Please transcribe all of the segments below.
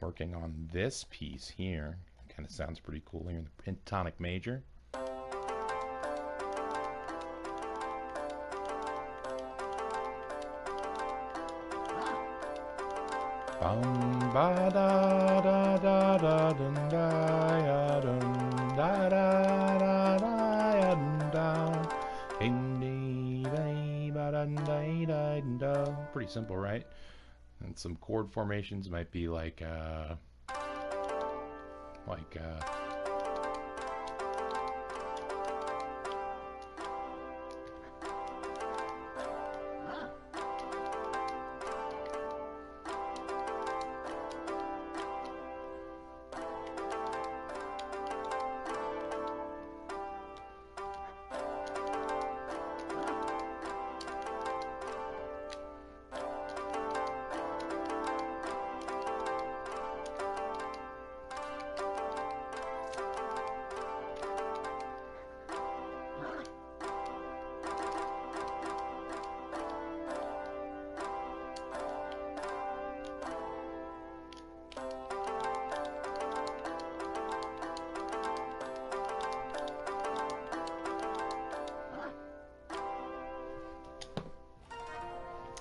working on this piece here. Kind of sounds pretty cool here in the pentatonic major. Bum ba da da da da dun da ya dun da da da da ya dun da ding dee day ba dun day da dun da. Pretty simple, right? And some chord formations might be like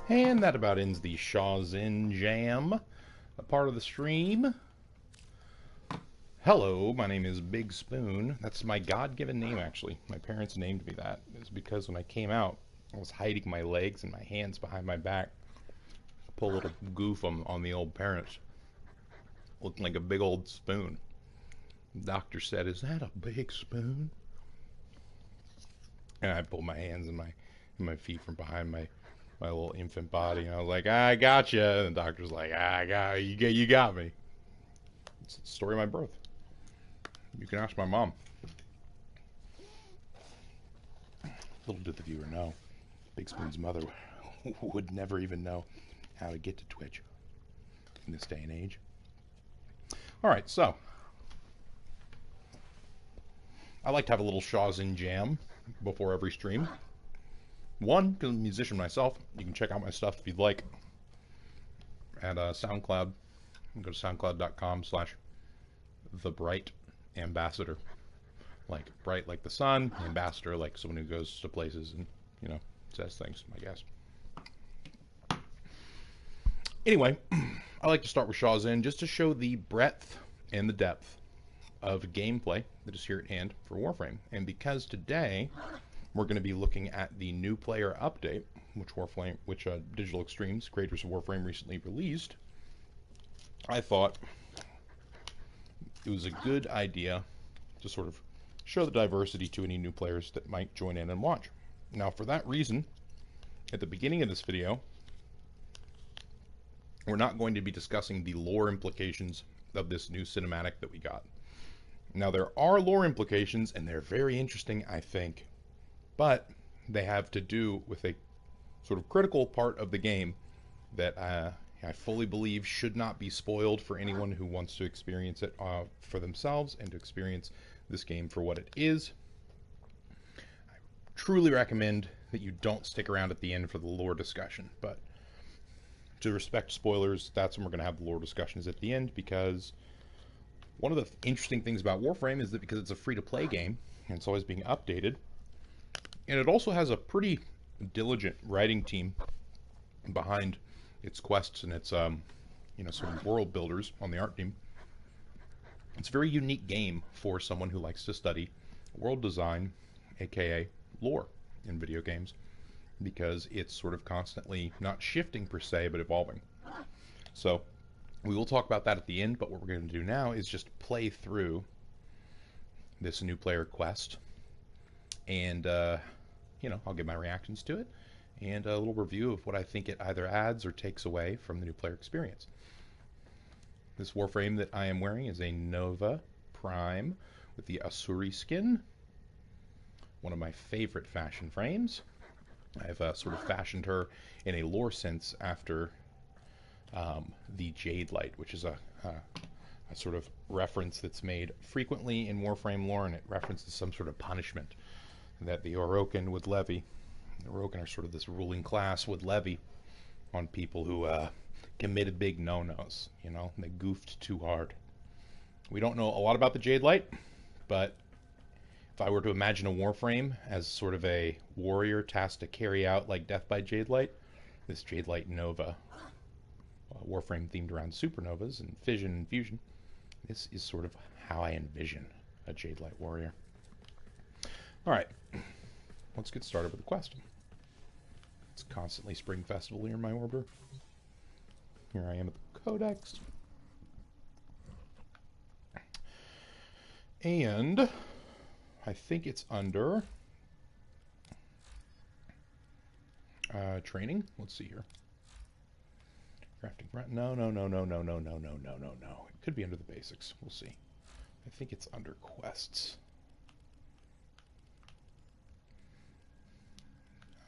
and that about ends the Shawzin Jam, a part of the stream. Hello, my name is Big Spoon. That's my God-given name, actually. My parents named me that. It's because when I came out, I was hiding my legs and my hands behind my back. Pull a little goof on the old parents. Looking like a big old spoon. The doctor said, "Is that a big spoon?" And I pulled my hands and my feet from behind my little infant body, and I was like, "I got you." And the doctor's like, "I got you got me." It's the story of my birth. You can ask my mom. Little did the viewer know, Big Spoon's mother would never even know how to get to Twitch in this day and age. All right, so I like to have a little Shawzin Jam before every stream. One, because I'm a musician myself. You can check out my stuff if you'd like at SoundCloud. You can go to soundcloud.com/thebrightambassador. Like bright like the sun, ambassador like someone who goes to places and, you know, says things, I guess. Anyway, I like to start with Shawzin just to show the breadth and the depth of gameplay that is here at hand for Warframe. And because today we're going to be looking at the new player update, which Digital Extremes, creators of Warframe, recently released, I thought it was a good idea to sort of show the diversity to any new players that might join in and watch. Now, for that reason, at the beginning of this video, we're not going to be discussing the lore implications of this new cinematic that we got. Now, there are lore implications, and they're very interesting, I think, but they have to do with a sort of critical part of the game that I fully believe should not be spoiled for anyone who wants to experience it for themselves and to experience this game for what it is. I truly recommend that you don't stick around at the end for the lore discussion, but to respect spoilers, that's when we're going to have the lore discussions at the end, because one of the interesting things about Warframe is that because it's a free-to-play game, and it's always being updated, and it also has a pretty diligent writing team behind its quests and its, you know, sort of world builders on the art team. It's a very unique game for someone who likes to study world design, aka lore, in video games, because it's sort of constantly not shifting per se, but evolving. So we will talk about that at the end, but what we're going to do now is just play through this new player quest, and you know, I'll give my reactions to it and a little review of what I think it either adds or takes away from the new player experience. This Warframe that I am wearing is a Nova Prime with the Asuri skin, one of my favorite fashion frames. I've sort of fashioned her in a lore sense after the Jade Light, which is a sort of reference that's made frequently in Warframe lore, and it references some sort of punishment that the Orokin would levy. The Orokin are sort of this ruling class would levy on people who committed big no-nos, you know, they goofed too hard. We don't know a lot about the Jade Light, but if I were to imagine a Warframe as sort of a warrior tasked to carry out like Death by Jade Light, this Jade Light Nova, Warframe themed around supernovas and fission and fusion, this is sort of how I envision a Jade Light warrior. Alright, let's get started with the quest. It's constantly Spring Festival here in my orbiter. Here I am at the Codex. And I think it's under training. Let's see here. Crafting. No. It could be under the basics. We'll see. I think it's under quests.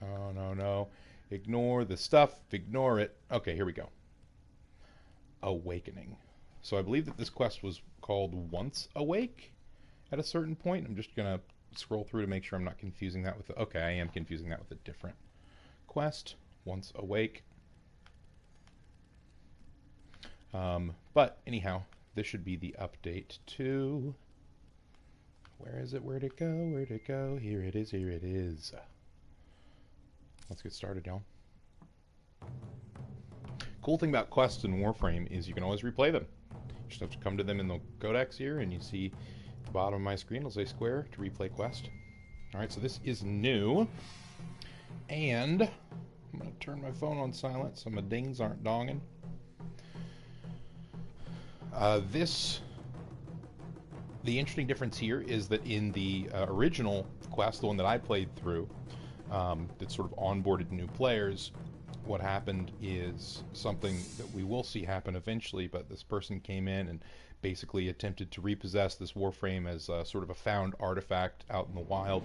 Oh, no. Ignore the stuff. Ignore it. Okay, here we go. Awakening. So I believe that this quest was called Once Awake at a certain point. I'm just going to scroll through to make sure I'm not confusing that with... Okay, I am confusing that with a different quest. Once Awake. But anyhow, this should be the update to... Where is it? Where'd it go? Where'd it go? Here it is. Here it is. Let's get started, y'all. Cool thing about quests in Warframe is you can always replay them. You just have to come to them in the codex here, and you see at the bottom of my screen, it'll say square to replay quest. Alright, so this is new. And I'm going to turn my phone on silent so my dings aren't donging. The interesting difference here is that in the original quest, the one that I played through, that sort of onboarded new players, what happened is something that we will see happen eventually, but this person came in and basically attempted to repossess this Warframe as sort of a found artifact out in the wild,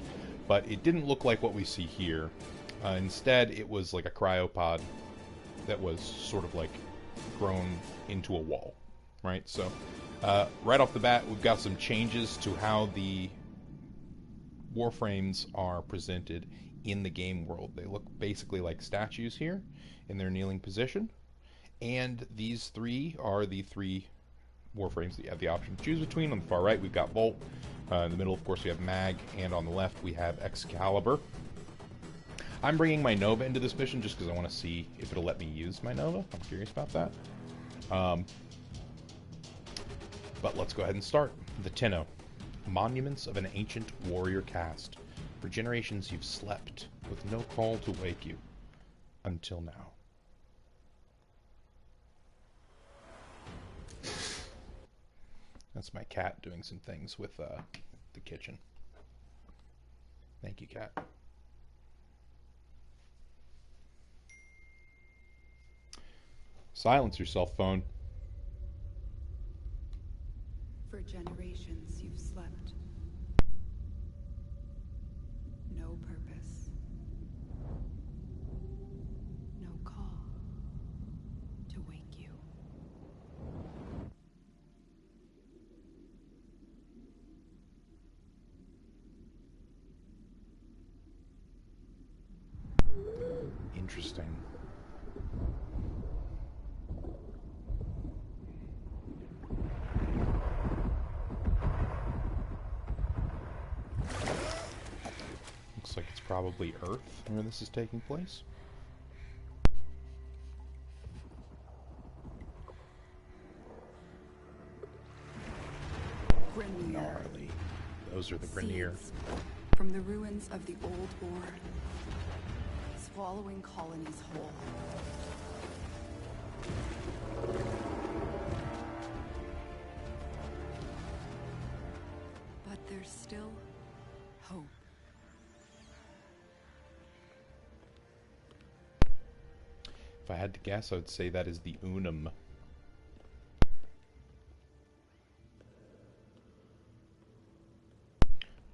but it didn't look like what we see here. Instead, it was like a cryopod that was sort of like grown into a wall, right? So right off the bat, we've got some changes to how the Warframes are presented in the game world. They look basically like statues here in their kneeling position, and these three are the three Warframes that you have the option to choose between. On the far right, we've got Volt. In the middle, of course, we have Mag, and on the left, we have Excalibur. I'm bringing my Nova into this mission just because I want to see if it'll let me use my Nova. I'm curious about that. But let's go ahead and start. The Tenno. Monuments of an ancient warrior caste. For generations you've slept, with no call to wake you. Until now. That's my cat doing some things with the kitchen. Thank you, cat. Silence yourself, phone. For generations you've slept. No purpose. No call to wake you. Interesting. Looks like it's probably Earth where this is taking place. Gnarly. Those are the Grineer. From the ruins of the old war, swallowing colonies whole. But there's still hope. If I had to guess, I would say that is the Unum.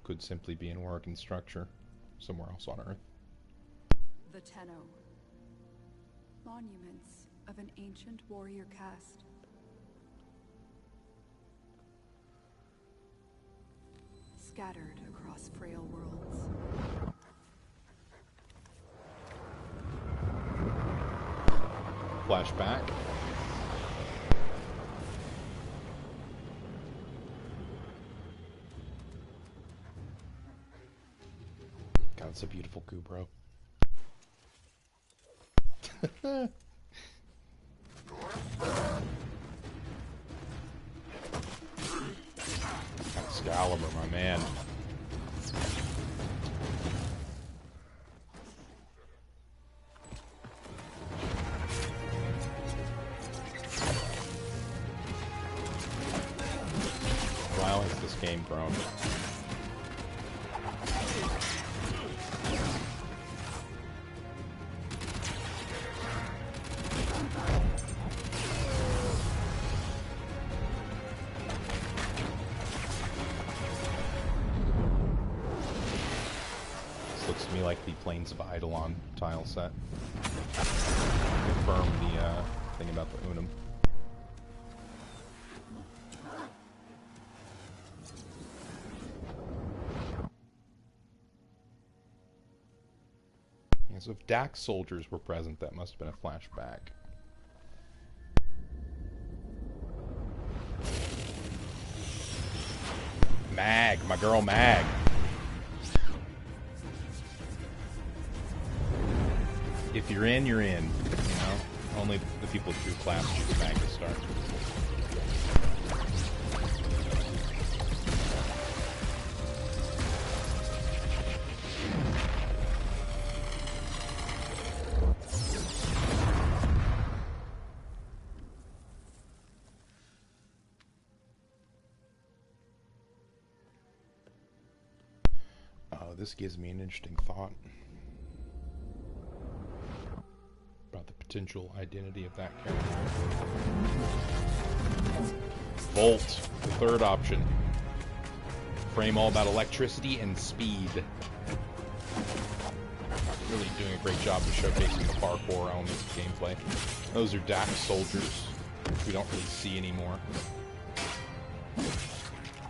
Could simply be in work and structure somewhere else on Earth. The Tenno. Monuments of an ancient warrior caste. Scattered across frail worlds. Flashback. That's a beautiful coup, bro. Excalibur, my man. Wow, has this game grown? This looks to me like the Plains of Eidolon tile set. Confirm the thing about the Unum. So if Dax soldiers were present, that must have been a flashback. Mag, my girl Mag. If you're in, you're in. You know, only the people with true class choose Mag to start. This gives me an interesting thought about the potential identity of that character. Volt, the third option. Frame all about electricity and speed. Really doing a great job of showcasing the parkour elements of gameplay. Those are Dax soldiers, which we don't really see anymore.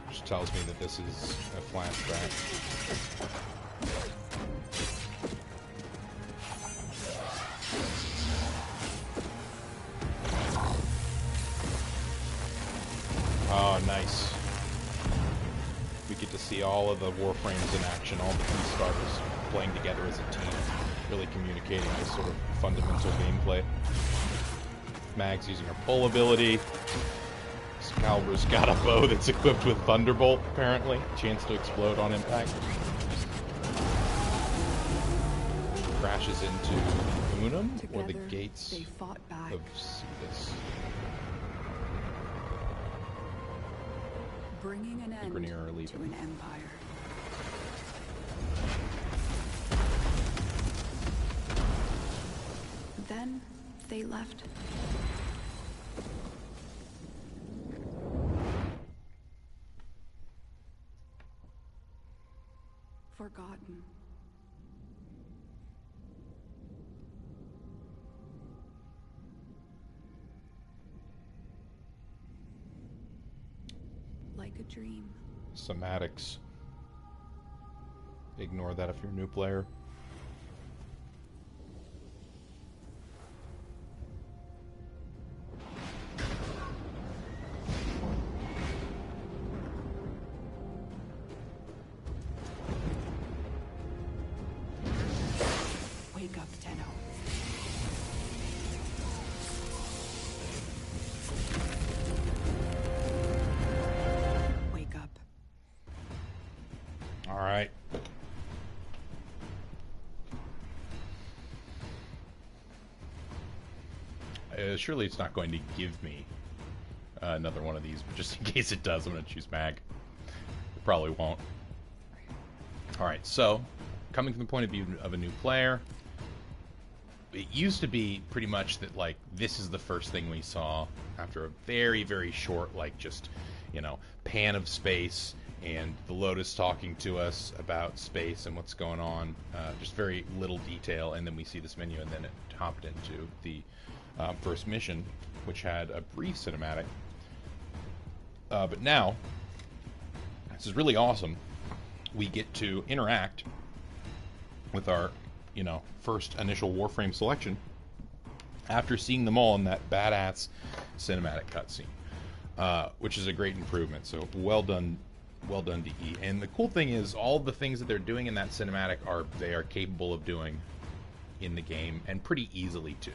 Which tells me that this is a flashback. Oh, nice. We get to see all of the Warframes in action, all the key starters playing together as a team, really communicating this sort of fundamental gameplay. Mag's using her pull ability. Excalibur's got a bow that's equipped with Thunderbolt, apparently. Chance to explode on impact. Crashes into Unum, or the gates of Cetus. Bringing an end to an empire. Then they left. Forgotten. Like a dream. Somatics. Ignore that if you're a new player. Wake up, Tenno. Wake up. All right. Surely it's not going to give me another one of these, but just in case it does, I'm going to choose Mag. It probably won't. Alright, so, coming from the point of view of a new player, it used to be pretty much that, like, this is the first thing we saw after a very, very short, like, just, you know, pan of space, and the Lotus talking to us about space and what's going on. Just very little detail, and then we see this menu, and then it hopped into the first mission, which had a brief cinematic. But now, this is really awesome. We get to interact with our, you know, first initial Warframe selection after seeing them all in that badass cinematic cutscene, which is a great improvement. So well done, Well done, DE. And the cool thing is, all the things that they're doing in that cinematic they are capable of doing in the game, and pretty easily too.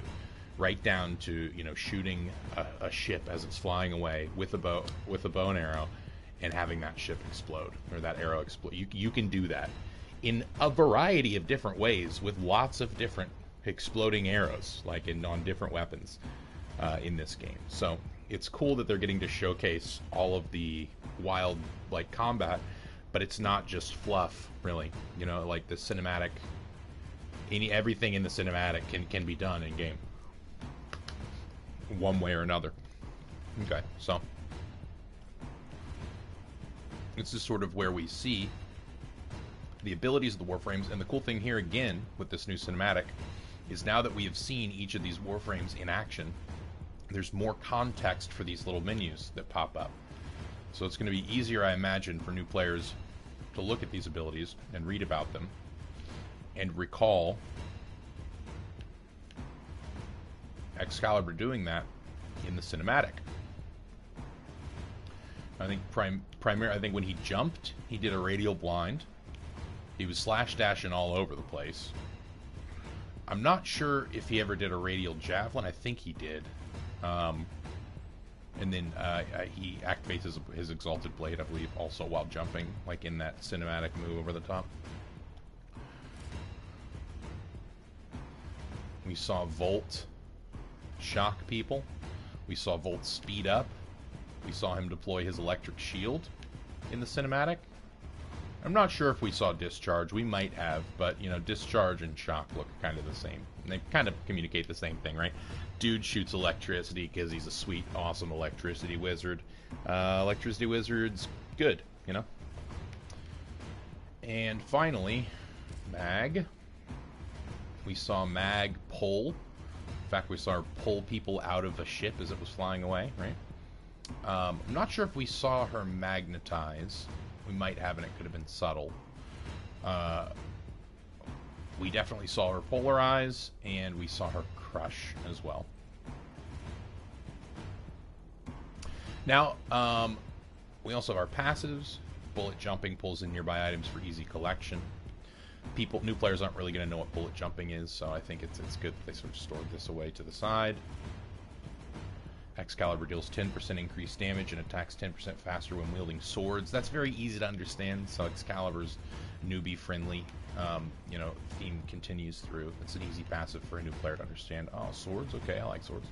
Right down to, you know, shooting a ship as it's flying away with a bow and arrow, and having that ship explode, or that arrow explode. You can do that in a variety of different ways with lots of different exploding arrows, like on different weapons in this game. So it's cool that they're getting to showcase all of the wild, like, combat, but it's not just fluff, really. You know, like the cinematic, everything in the cinematic can be done in game, one way or another. Okay, so this is sort of where we see the abilities of the Warframes, and the cool thing here again with this new cinematic is now that we have seen each of these Warframes in action, there's more context for these little menus that pop up. So it's going to be easier, I imagine, for new players to look at these abilities and read about them and recall Excalibur doing that in the cinematic. I think I think when he jumped, he did a radial blind. He was slash dashing all over the place. I'm not sure if he ever did a radial javelin. I think he did. And then he activates his exalted blade, I believe, also while jumping, like in that cinematic move over the top. We saw Volt shock people. We saw Volt speed up. We saw him deploy his electric shield in the cinematic. I'm not sure if we saw discharge. We might have, but, you know, discharge and shock look kind of the same. And they kind of communicate the same thing, right? Dude shoots electricity because he's a sweet, awesome electricity wizard. Electricity wizard's good, you know? And finally, Mag. We saw Mag pull. In fact, we saw her pull people out of a ship as it was flying away, right? I'm not sure if we saw her magnetize. We might have, and it could have been subtle. We definitely saw her polarize, and we saw her crush as well. Now, we also have our passives. Bullet jumping pulls in nearby items for easy collection. New players aren't really going to know what bullet jumping is, so I think it's good that they sort of stored this away to the side. Excalibur deals 10% increased damage and attacks 10% faster when wielding swords. That's very easy to understand, so Excalibur's newbie-friendly, you know, theme continues through. It's an easy passive for a new player to understand. Oh, swords? Okay, I like swords.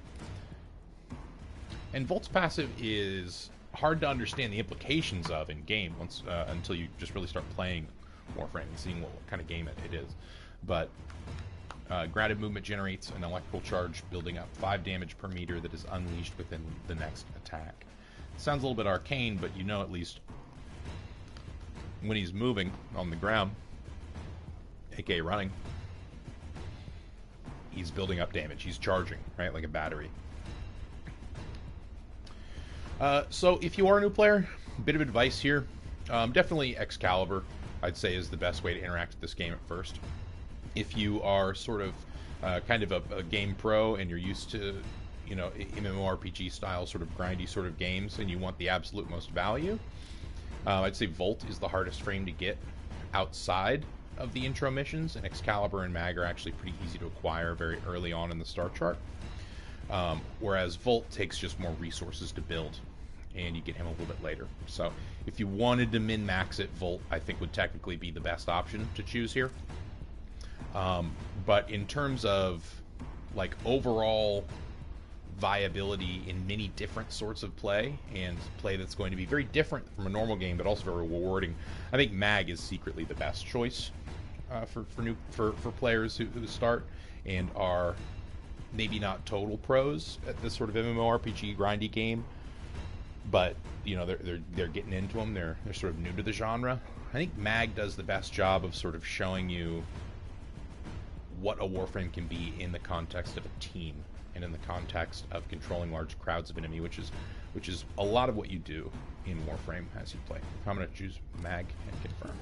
And Volt's passive is hard to understand the implications of in-game until you just really start playing Warframe and seeing what kind of game it is. But grounded movement generates an electrical charge building up 5 damage per meter that is unleashed within the next attack. It sounds a little bit arcane, but you know, at least when he's moving on the ground, aka running, he's building up damage. He's charging, right, like a battery. So if you are a new player, a bit of advice here. Definitely Excalibur, I'd say, is the best way to interact with this game at first. If you are sort of kind of a game pro and you're used to, you know, MMORPG style, sort of grindy sort of games, and you want the absolute most value, I'd say Volt is the hardest frame to get outside of the intro missions, and Excalibur and Mag are actually pretty easy to acquire very early on in the star chart. Whereas Volt takes just more resources to build, and you get him a little bit later. So if you wanted to min-max it, Volt, I think, would technically be the best option to choose here. But in terms of, like, overall viability in many different sorts of play, and play that's going to be very different from a normal game, but also very rewarding, I think Mag is secretly the best choice for players who start and are maybe not total pros at this sort of MMORPG grindy game, but, you know, they're getting into them. They're sort of new to the genre. I think Mag does the best job of sort of showing you what a Warframe can be in the context of a team and in the context of controlling large crowds of enemy, which is a lot of what you do in Warframe as you play. I'm going to choose Mag and confirm.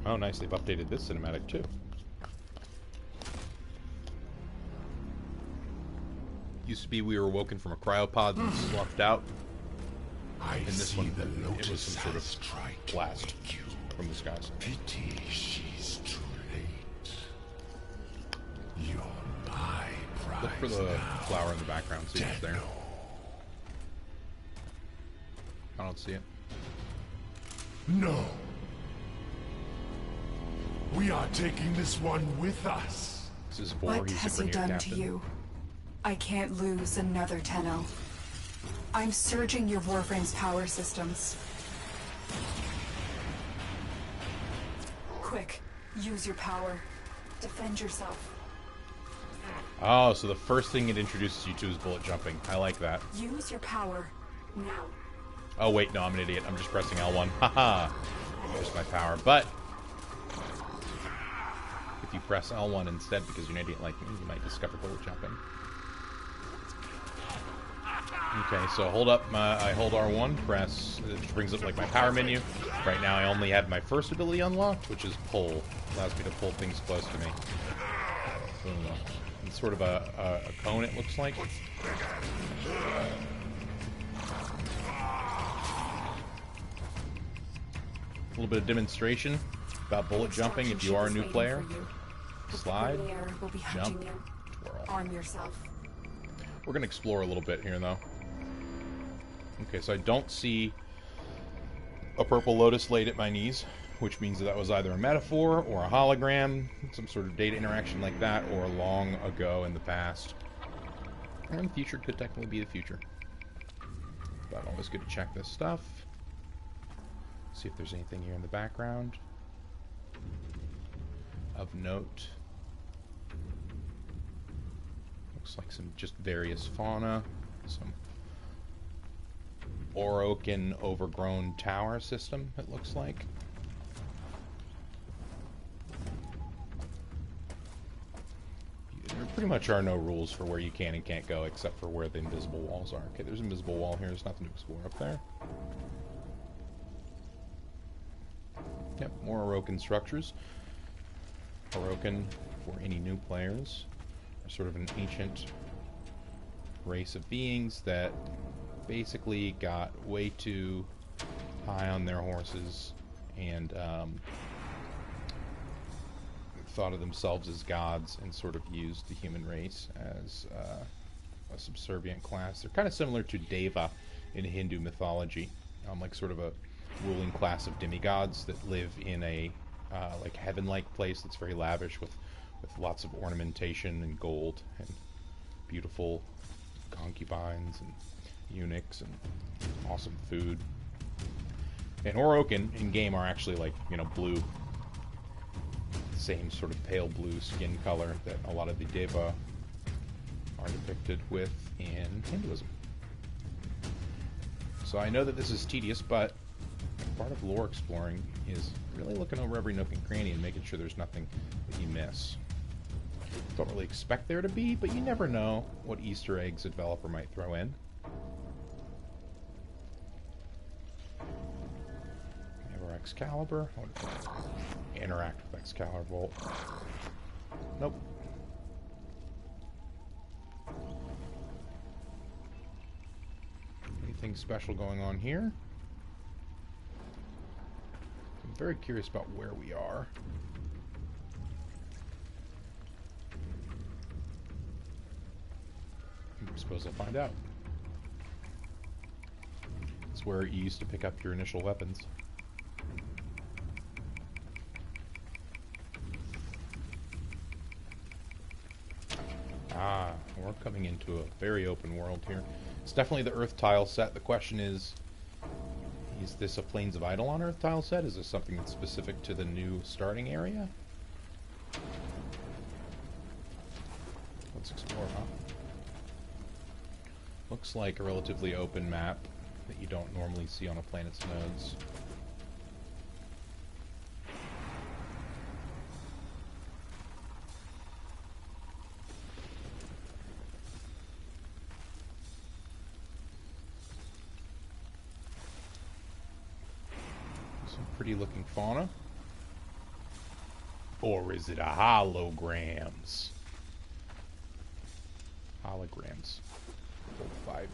Oh, nice. They've updated this cinematic too. Used to be we were woken from a cryopod and sloughed out. I In this see one, the it was lotus some sort of has tried to blast wake you. from the skies. Pity she's too late. You're my prize Look for the now. flower in the background, see if it's there. Techno. I don't see it. No. We are taking this one with us. This is Vor, What he's has the he Grineer done captain. to you? I can't lose another Tenno. I'm surging your Warframe's power systems. Quick, use your power. Defend yourself. Oh, so the first thing it introduces you to is bullet jumping. I like that. Use your power. Now. Oh wait, no, I'm an idiot. I'm just pressing L1. Haha. There's my power. But if you press L1 instead because you're an idiot like me, you might discover bullet jumping. Okay, so hold up I hold R1, press, it brings up like my power menu. Right now I only have my first ability unlocked, which is pull. Allows me to pull things close to me. It's sort of a cone, it looks like. A little bit of demonstration about bullet jumping if you are a new player. Slide, jump, twirl. Arm yourself. We're going to explore a little bit here, though. Okay, so I don't see a purple lotus laid at my knees, which means that was either a metaphor or a hologram, some sort of data interaction like that, or long ago in the past. And the future could technically be the future. But always good to check this stuff. See if there's anything here in the background of note. Looks like some just various fauna, some Orokin overgrown tower system, it looks like. There pretty much are no rules for where you can and can't go except for where the invisible walls are. Okay, there's an invisible wall here, there's nothing to explore up there. Yep, more Orokin structures. Orokin, for any new players, are sort of an ancient race of beings that basically got way too high on their horses and thought of themselves as gods and sort of used the human race as a subservient class. They're kind of similar to Deva in Hindu mythology, like sort of a ruling class of demigods that live in a like heaven-like place that's very lavish with lots of ornamentation and gold and beautiful concubines and eunuchs and awesome food. And Orokin in game are actually like, you know, blue, same sort of pale blue skin color that a lot of the Deva are depicted with in Hinduism. So I know that this is tedious, but part of lore exploring is really looking over every nook and cranny and making sure there's nothing that you miss. Don't really expect there to be, but you never know what Easter eggs a developer might throw in. We have our Excalibur. Interact with Excalibur Bolt. Nope. Anything special going on here? I'm very curious about where we are. I suppose I'll find out. It's where you used to pick up your initial weapons. Ah, we're coming into a very open world here. It's definitely the Earth tile set. The question is this a Plains of Eidolon Earth tile set? Is this something that's specific to the new starting area? Let's explore, huh? Looks like a relatively open map that you don't normally see on a planet's nodes. Some pretty looking fauna. Or is it a holograms? Holograms. grams. Gold fiber.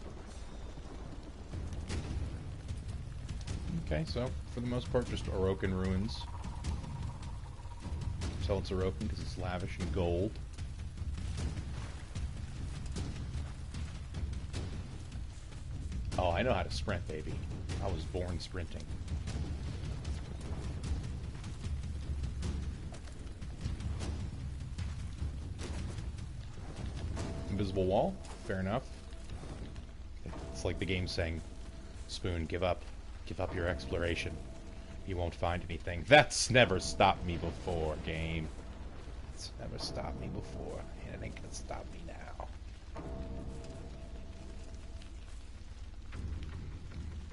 Okay, so for the most part, just Orokin ruins. Tell it's Orokin because it's lavish in gold. Oh, I know how to sprint, baby. I was born sprinting. Invisible wall, fair enough. It's like the game saying, Spoon, give up. Give up your exploration. You won't find anything. That's never stopped me before, game. It's never stopped me before, and it ain't gonna stop me now.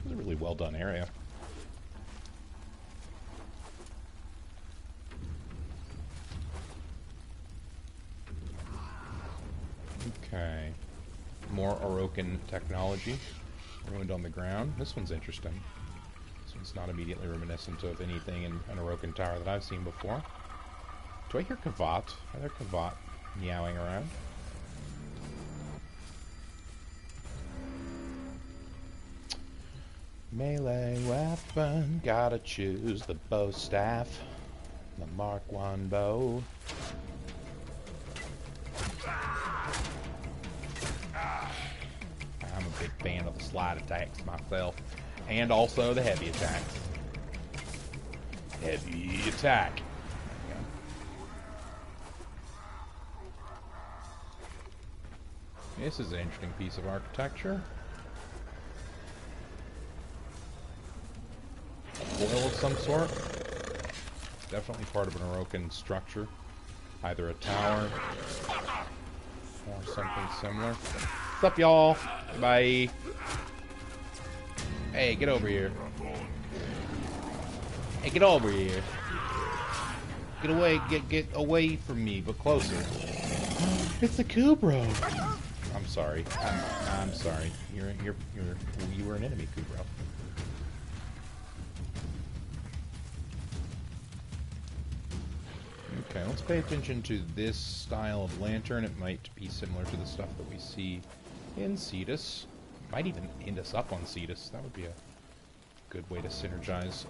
It's a really well done area. Okay. More Orokin technology. Ruined on the ground. This one's interesting. This one's not immediately reminiscent of anything in an Orokin tower that I've seen before. Do I hear Kavat? Are there Kavat meowing around? Melee weapon. Gotta choose the bow staff. The Mark 1 bow. I'm a big fan of the slide attacks myself. And also the heavy attacks. Heavy attack. This is an interesting piece of architecture. A foil of some sort. It's definitely part of an Orokin structure. Either a tower or something similar. What's up, y'all? Bye. Hey, get over here. Hey, get over here. Get away, get away from me, but closer. It's the Kubro. I'm sorry. I'm sorry. You were an enemy, Kubro. Okay, let's pay attention to this style of lantern. It might be similar to the stuff that we see in Cetus. Might even end us up on Cetus. That would be a good way to synergize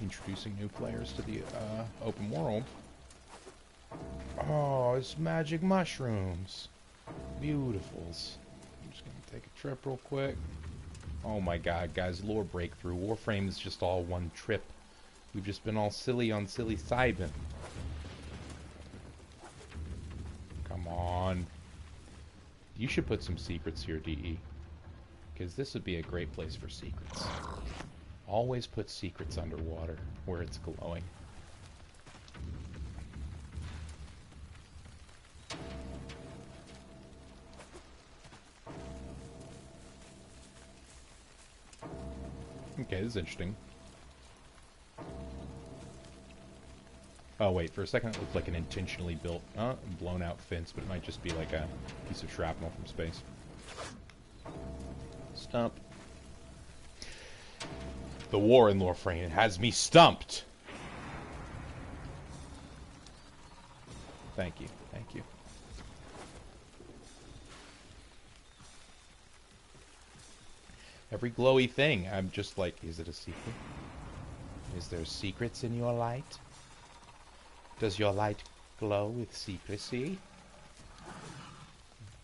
introducing new players to the open world. Oh, it's magic mushrooms. Beautifuls. I'm just going to take a trip real quick. Oh my god, guys, lore breakthrough. Warframe is just all one trip. We've just been all silly on silly Cybin. Come on. You should put some secrets here, DE. Because this would be a great place for secrets. Always put secrets underwater, where it's glowing. Okay, this is interesting. Oh wait, for a second it looked like an intentionally built, blown out fence, but it might just be like a piece of shrapnel from space. Stump. The war in Warframe has me stumped! Thank you, thank you. Every glowy thing, I'm just like, is it a secret? Is there secrets in your light? Does your light glow with secrecy?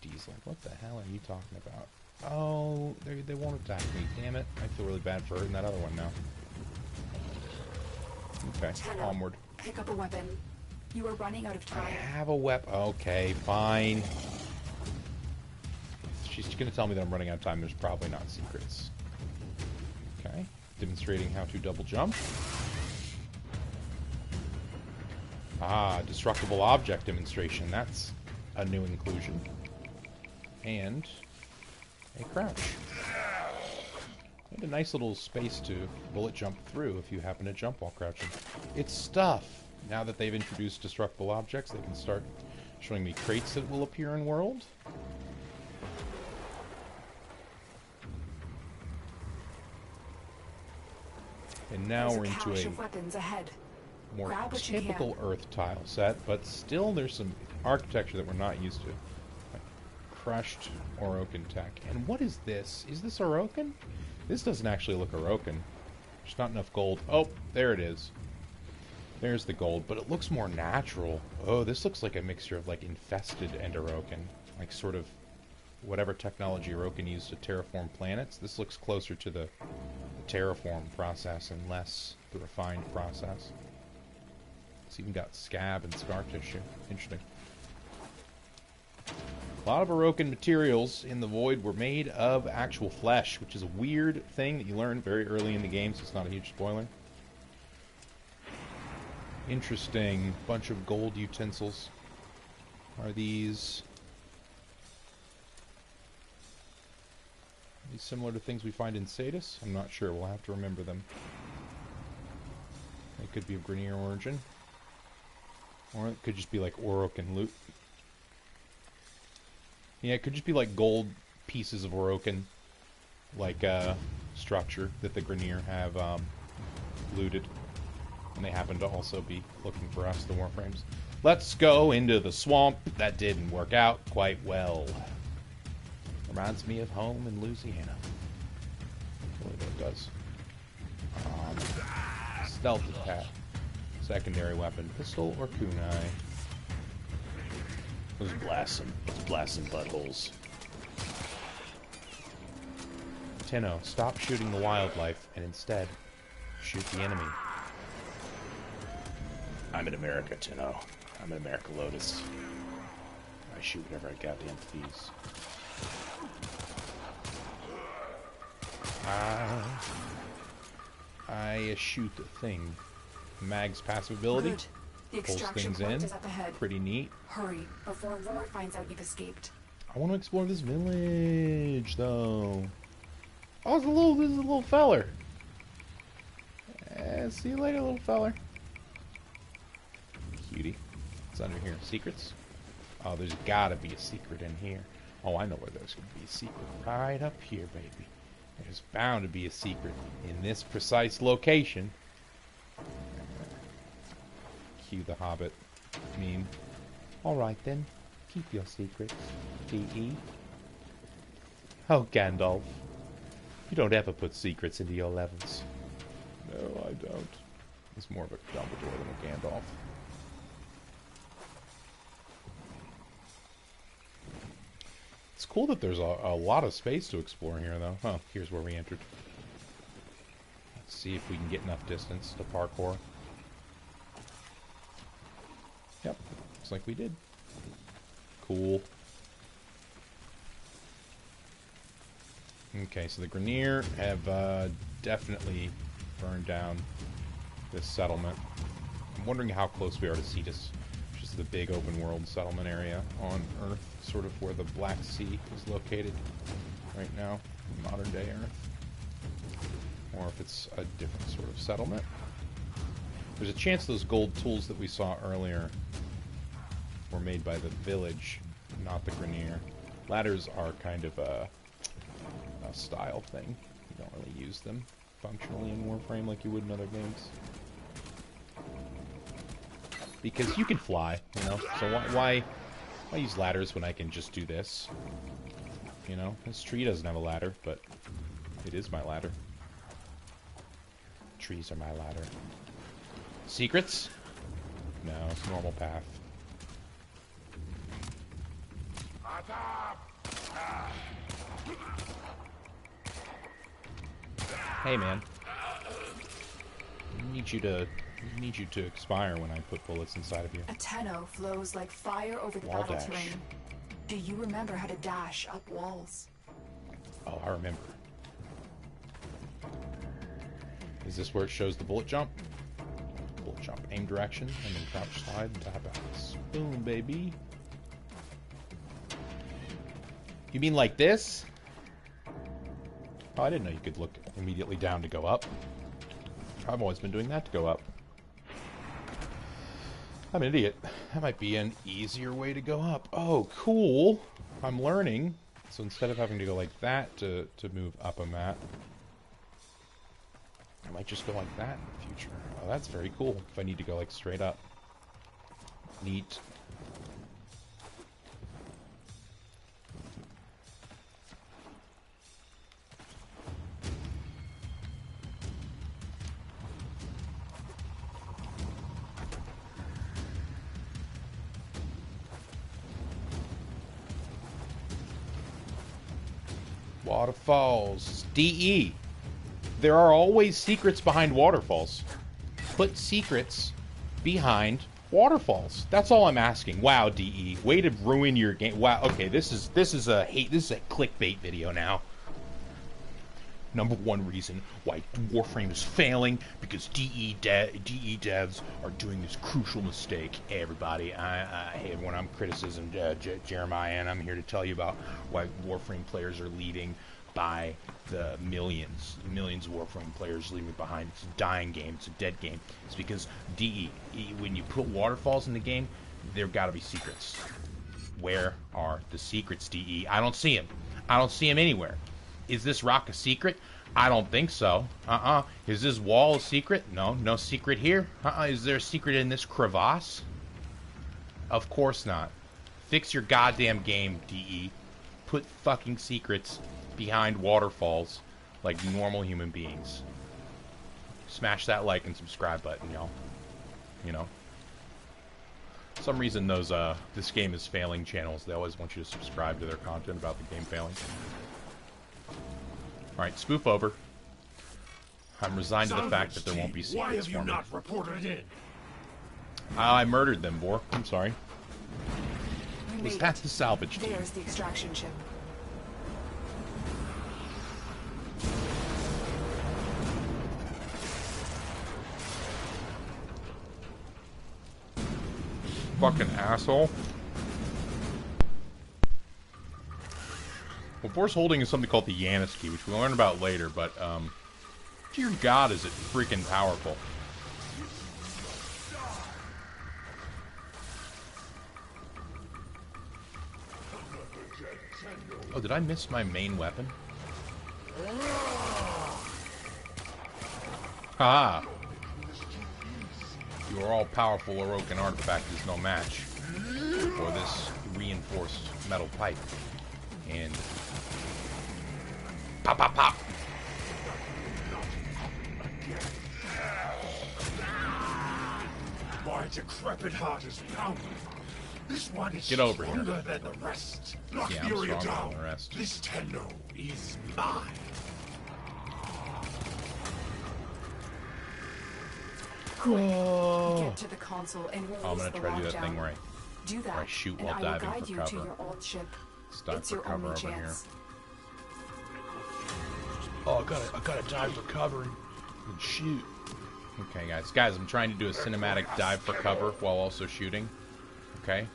Diesel, what the hell are you talking about? Oh, they won't attack me. Damn it. I feel really bad for hurting that other one now. Okay, onward. Pick up a weapon. You are running out of time. I have a weapon. Okay, fine. If she's going to tell me that I'm running out of time, there's probably not secrets. Okay, demonstrating how to double jump. Ah, destructible object demonstration. That's a new inclusion. And a crouch. And a nice little space to bullet jump through if you happen to jump while crouching. It's stuff. Now that they've introduced destructible objects, they can start showing me crates that will appear in world. And now we're into a more typical Earth tile set, but still there's some architecture that we're not used to. crushed Orokin tech. And what is this? Is this Orokin? This doesn't actually look Orokin. There's not enough gold. Oh, there it is. There's the gold, but it looks more natural. Oh, this looks like a mixture of, like, infested and Orokin. Like, sort of whatever technology Orokin used to terraform planets. This looks closer to the terraform process and less the refined process. It's even got scab and scar tissue. Interesting. A lot of Orokin materials in the Void were made of actual flesh, which is a weird thing that you learn very early in the game, so it's not a huge spoiler. Interesting. Bunch of gold utensils. Are these similar to things we find in Sadis? I'm not sure. We'll have to remember them. They could be of Grenier origin. Or it could just be like Orokin loot. Yeah, it could just be like gold pieces of Orokin, like structure that the Grenier have looted. And they happen to also be looking for us, the Warframes. Let's go into the swamp. That didn't work out quite well. Reminds me of home in Louisiana. I believe it does. Stealth attack. Secondary weapon. Pistol or kunai. Let's blast some buttholes. Tenno, stop shooting the wildlife and instead shoot the enemy. I'm in America, Tenno. I'm in America, Lotus. I shoot whatever I goddamn please. I shoot the thing. Mag's passive ability. Good. The Pulls extraction things point in. is up ahead. Pretty neat. Hurry before Roar finds out you've escaped. I want to explore this village, though. Oh, this is a little feller. See you later, little feller. Cutie. What's under here? Secrets? Oh, there's gotta be a secret in here. Oh, I know where there's gonna be a secret. Right up here, baby. There's bound to be a secret in this precise location. Cue the Hobbit meme. Alright then, keep your secrets, D.E. Oh, Gandalf. You don't ever put secrets into your levels. No, I don't. He's more of a Dumbledore than a Gandalf. It's cool that there's a lot of space to explore here, though. Oh, here's where we entered. Let's see if we can get enough distance to parkour. Yep, looks like we did. Cool. Okay, so the Grenier have definitely burned down this settlement. I'm wondering how close we are to Cetus, which is the big open world settlement area on Earth, sort of where the Black Sea is located right now, modern day Earth. Or if it's a different sort of settlement. There's a chance those gold tools that we saw earlier were made by the village, not the Grenier. Ladders are kind of a style thing. You don't really use them functionally in Warframe like you would in other games. Because you can fly, you know? So why use ladders when I can just do this? You know? This tree doesn't have a ladder, but it is my ladder. Trees are my ladder. Secrets? No, it's a normal path. Hey, man. I need you to expire when I put bullets inside of you. A Tenno flows like fire over the Wall battle dash. terrain. Do you remember how to dash up walls? Oh, I remember. Is this where it shows the bullet jump? Bullet jump, aim direction, and then crouch slide and tap out. Boom, baby. You mean like this? Oh, I didn't know you could look immediately down to go up. I've always been doing that to go up. I'm an idiot. That might be an easier way to go up. Oh, cool. I'm learning. So instead of having to go like that to move up a map, I might just go like that in the future. Oh, that's very cool. If I need to go like straight up. Neat. Waterfalls. DE. There are always secrets behind waterfalls. Put secrets behind waterfalls. That's all I'm asking. Wow, DE. Way to ruin your game. Wow. Okay, this is a clickbait video now. Number one reason why Warframe is failing because DE devs are doing this crucial mistake. Hey everybody, hey everyone, I'm Criticism Jeremiah, and I'm here to tell you about why Warframe players are leaving by the millions of Warframe players leaving behind. It's a dying game. It's a dead game. It's because DE, when you put waterfalls in the game, there got to be secrets. Where are the secrets, DE? I don't see them. I don't see them anywhere. Is this rock a secret? I don't think so. Is this wall a secret? No, no secret here. Is there a secret in this crevasse? Of course not. Fix your goddamn game, DE. Put fucking secrets behind waterfalls like normal human beings. Smash that like and subscribe button, y'all. You know. For some reason those this game is failing channels, they always want you to subscribe to their content about the game failing. Alright, spoof over. I'm resigned to the fact that there won't be secrets. Why have you not reported in? I murdered them, Bor. I'm sorry. Was that the salvage team? There's the extraction ship. Fucking asshole. Well, Bor's holding is something called the Yanis key, which we'll learn about later, but, dear God, is it freaking powerful. Oh, did I miss my main weapon? Haha! Your all-powerful Orokin artifact is no match for this reinforced metal pipe. And pop, pop, pop. My decrepit heart is pounding. This one is Get over here. stronger than the rest. Lock Yeah, I'm Furia stronger down. than the rest. This Tenno is mine. Whoa. Get to the console and release I'm gonna the try to do that lockdown. thing where Do that, I shoot and while I diving will guide for you to cover. your old ship. Dive It's for your cover only over chance. Oh, I gotta dive for cover and shoot. Okay, guys, I'm trying to do a cinematic dive for cover while also shooting. Okay.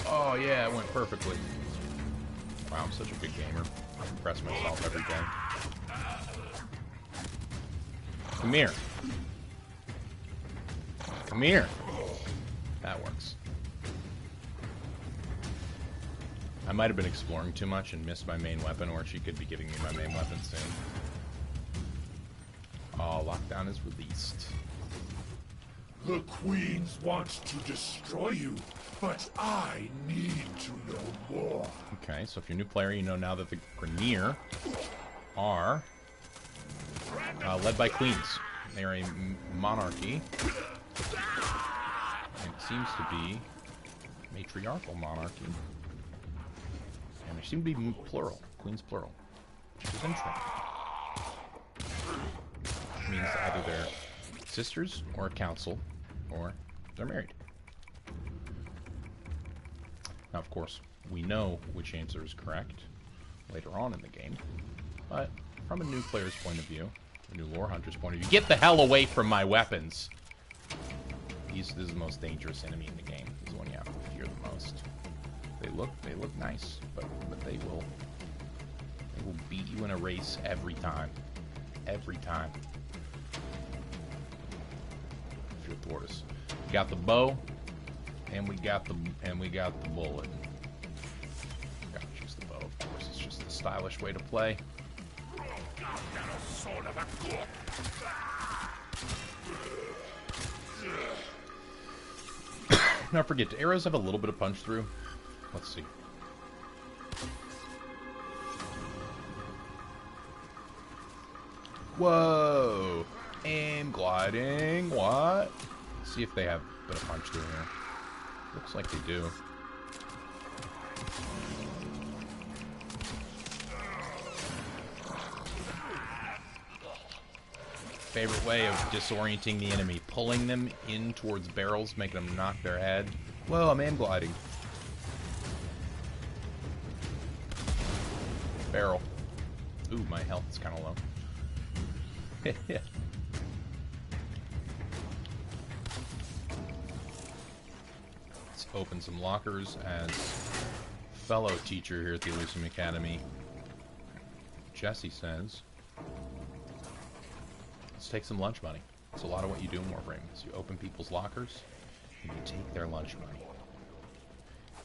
Oh yeah, it went perfectly. Wow, I'm such a good gamer. I impress myself every day. Come here. Come here. That works. I might have been exploring too much and missed my main weapon, or she could be giving me my main weapon soon. Oh, lockdown is released. The Queens want to destroy you, but I need to know more. Okay, so if you're a new player, you know now that the Grineer are led by queens. They are a monarchy. And it seems to be matriarchal monarchy. And they seem to be plural. Queens plural. Which is interesting. Which means either they're sisters or a council, or they're married. Now, of course, we know which answer is correct later on in the game. But from a new player's point of view, a new lore hunter's point of view, get the hell away from my weapons! This is the most dangerous enemy in the game. This is the one you have to fear the most. They look nice, but they will beat you in a race every time. Every time. If you'll thwart us. We got the bow, and we got the bullet. Gotta choose the bow, of course. It's just the stylish way to play. Now forget, do arrows have a little bit of punch through? Let's see. Whoa! Aim gliding. What? Let's see if they have a bit of punch through here. Looks like they do. favorite way of disorienting the enemy. Pulling them in towards barrels, making them knock their head. Whoa, I'm aim gliding. Barrel. Ooh, my health is kind of low. Let's open some lockers as fellow teacher here at the Elucium Academy, Jesse says, let's take some lunch money. It's a lot of what you do in Warframe. Is you open people's lockers and you take their lunch money.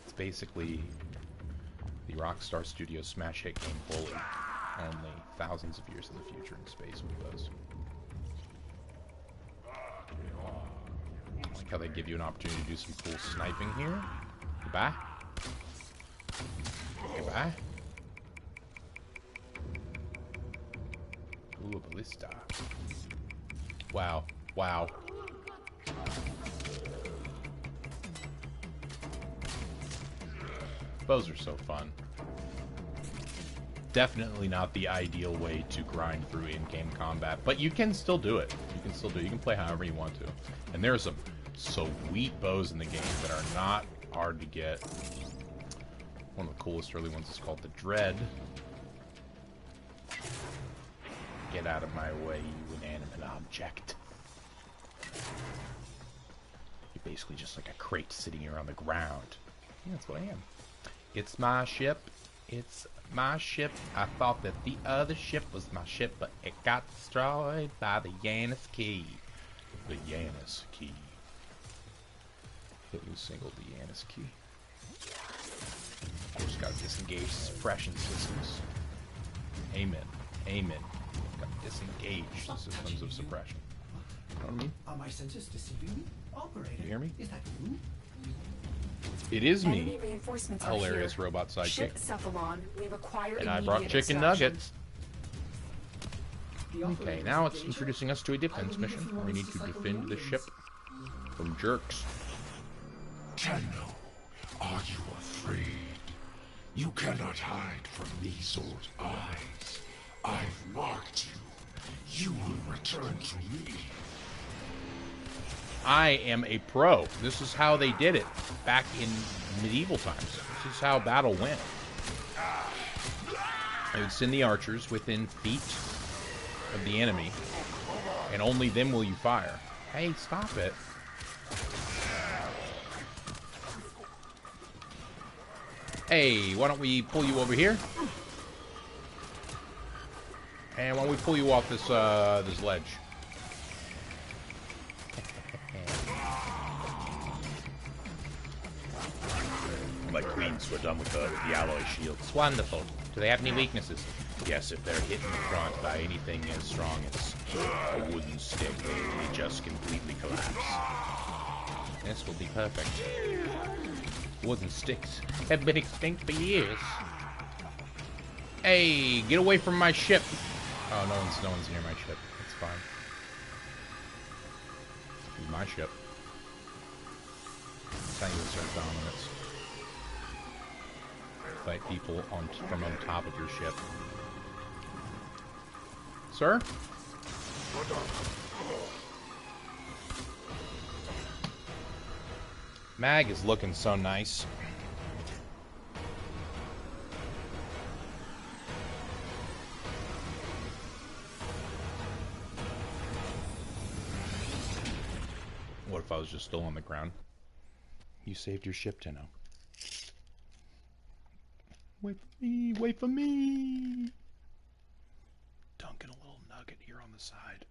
It's basically the Rockstar Studios smash hit game Bully, only thousands of years in the future in space with those. I like how they give you an opportunity to do some cool sniping here. Goodbye. Goodbye. Ooh, a ballista. Wow. Wow. Bows are so fun. Definitely not the ideal way to grind through in-game combat, but you can still do it. You can still do it. You can play however you want to. And there are some sweet bows in the game that are not hard to get. One of the coolest early ones is called the Dread. Get out of my way, you inanimate object. You're basically just like a crate sitting here on the ground. Yeah, that's what I am. It's my ship. It's my ship. I thought that the other ship was my ship, but it got destroyed by the Yanis Key. The Yanis Key. Hit you single the Yanis Key. Of course, gotta disengage suppression systems. Amen. Amen. Gotta disengage the systems of suppression. You know what I mean? Are my senses deceiving me? Operator, You hear me? is that you? It is Enemy me, reinforcements are hilarious here. robot sidekick. Ship Cephalon. We require And I brought immediate chicken extraction. nuggets. Okay, now it's introducing us to a defense mission. We need to defend the ship from jerks. Tenno, are you afraid? You cannot hide from these old eyes. I've marked you. You will return to me. I am a pro. This is how they did it back in medieval times. This is how battle went. They would send the archers within feet of the enemy, and only then will you fire. Hey, stop it. Hey, why don't we pull you over here? And why don't we pull you off this this ledge? My queens were done with the alloy shields. Wonderful. Do they have any weaknesses? Yes, if they're hit in the front by anything as strong as a wooden stick, they just completely collapse. This will be perfect. Wooden sticks have been extinct for years. Hey, get away from my ship! Oh, no one's near my ship. It's fine. This is my ship. It's how you assert dominance. Fight people from on top of your ship. Sir? Mag is looking so nice. What if I was just still on the ground? You saved your ship, Tenno. Wait for me, wait for me. Dunking a little nugget here on the side.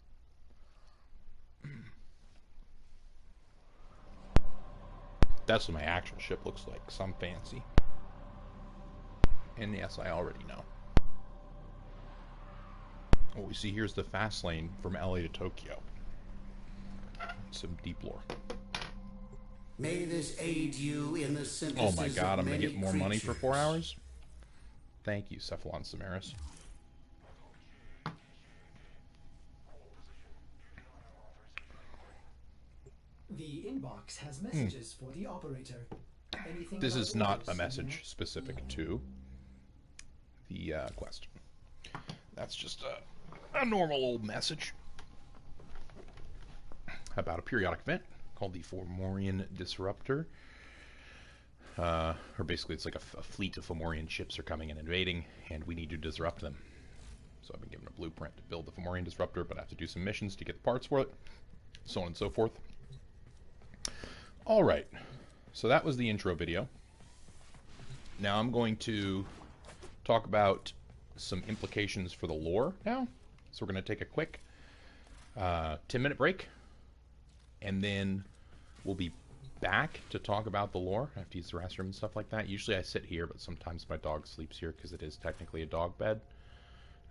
That's what my actual ship looks like. Some fancy. And yes, I already know. What we see here is the fast lane from LA to Tokyo. Some deep lore. May this aid you in the synthesis. Oh my god, I'm gonna get more money for 4 creatures. hours? Thank you, Cephalon Samaris. The inbox has messages for the operator. Anything This about is not orders a in message specific to the quest. That's just a normal old message. about a periodic event called the Fomorian Disruptor. Or basically it's like a fleet of Fomorian ships are coming and invading, and we need to disrupt them. So I've been given a blueprint to build the Fomorian Disruptor, but I have to do some missions to get the parts for it, so on and so forth. Alright, so that was the intro video. Now I'm going to talk about some implications for the lore now. So we're going to take a quick 10-minute break, and then we'll be back to talk about the lore. I have to use the restroom and stuff like that. Usually I sit here, but sometimes my dog sleeps here because it is technically a dog bed.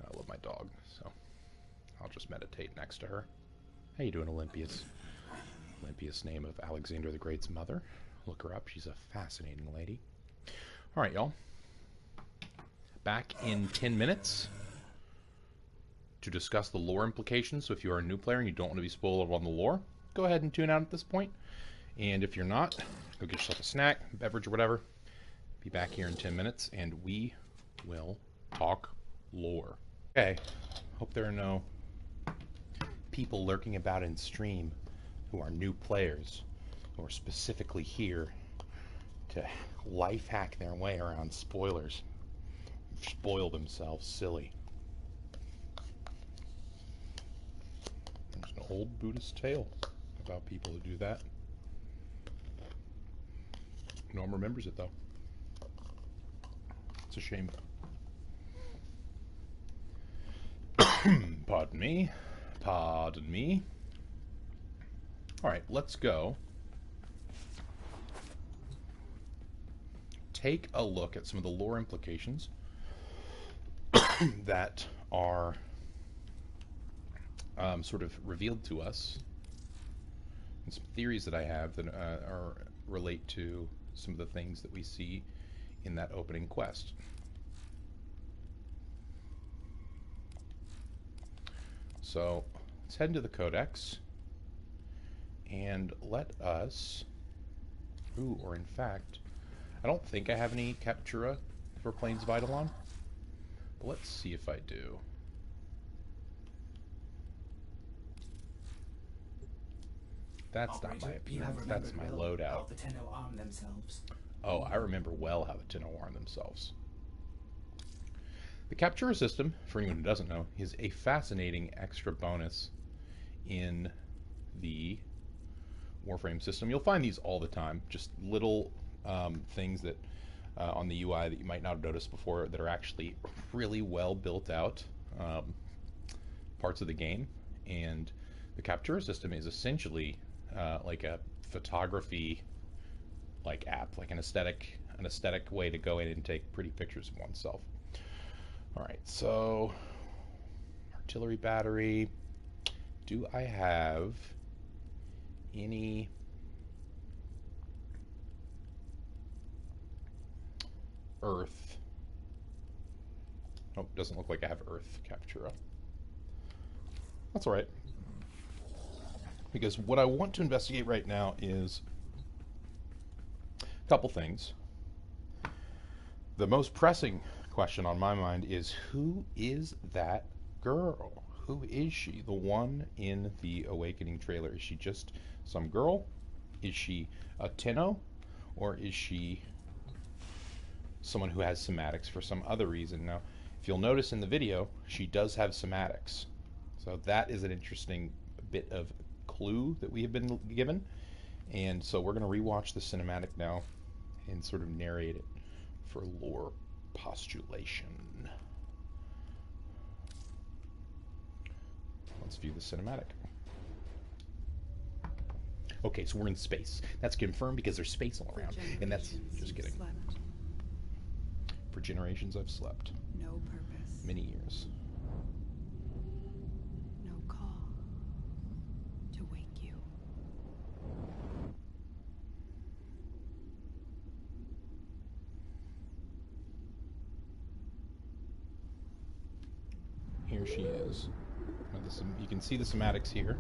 I love my dog, so I'll just meditate next to her. How you doing, Olympias? Olympias, name of Alexander the Great's mother. Look her up. She's a fascinating lady. All right, y'all. Back in 10 minutes to discuss the lore implications. So if you are a new player and you don't want to be spoiled on the lore, go ahead and tune out at this point. And if you're not, go get yourself a snack, beverage, or whatever. Be back here in 10 minutes, and we will talk lore. Okay, hope there are no people lurking about in stream who are new players, who are specifically here to life hack their way around spoilers, spoil themselves silly. There's an old Buddhist tale about people who do that. No one remembers it though. It's a shame. Pardon me. Pardon me. Alright, let's go. Take a look at some of the lore implications that are sort of revealed to us, and some theories that I have that relate to some of the things that we see in that opening quest. So let's head into the Codex and let us, or in fact, I don't think I have any Captura for Plains of Eidolon, but let's see if I do. That's not my appearance, that's my loadout. The Tenno arm themselves. Oh, I remember well how the Tenno arm themselves. The Captura system, for anyone who doesn't know, is a fascinating extra bonus in the Warframe system. You'll find these all the time, just little things that on the UI that you might not have noticed before that are actually really well built out parts of the game. And the Captura system is essentially like a photography app, like an aesthetic way to go in and take pretty pictures of oneself. Alright, so artillery battery. Do I have any earth? Nope, doesn't look like I have earth Captura. That's alright. Because what I want to investigate right now is a couple things. The most pressing question on my mind is, who is that girl? Who is she? The one in the Awakening trailer. Is she just some girl? Is she a Tenno? Or is she someone who has somatics for some other reason? Now, if you'll notice in the video, she does have somatics. So that is an interesting bit of clue that we have been given. And so we're going to rewatch the cinematic now and sort of narrate it for lore postulation. Let's view the cinematic. Okay, so we're in space. That's confirmed because there's space all around. And that's just kidding. For generations I've slept. No purpose. Many years. No call to wake you. Here she is. You can see the somatics here.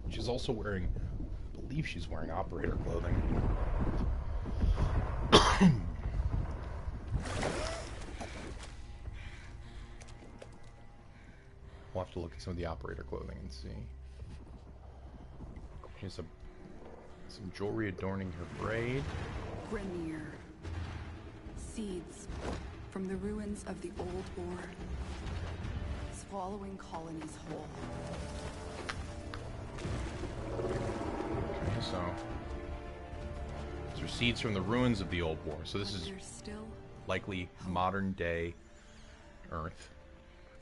She's also wearing, I believe she's wearing operator clothing. We'll have to look at some of the operator clothing and see. Here's some jewelry adorning her braid. Grineer. Seeds from the ruins of the old war. Swallowing colonies whole. Okay, so these are seeds from the ruins of the old war. So this is There's still likely modern day Earth.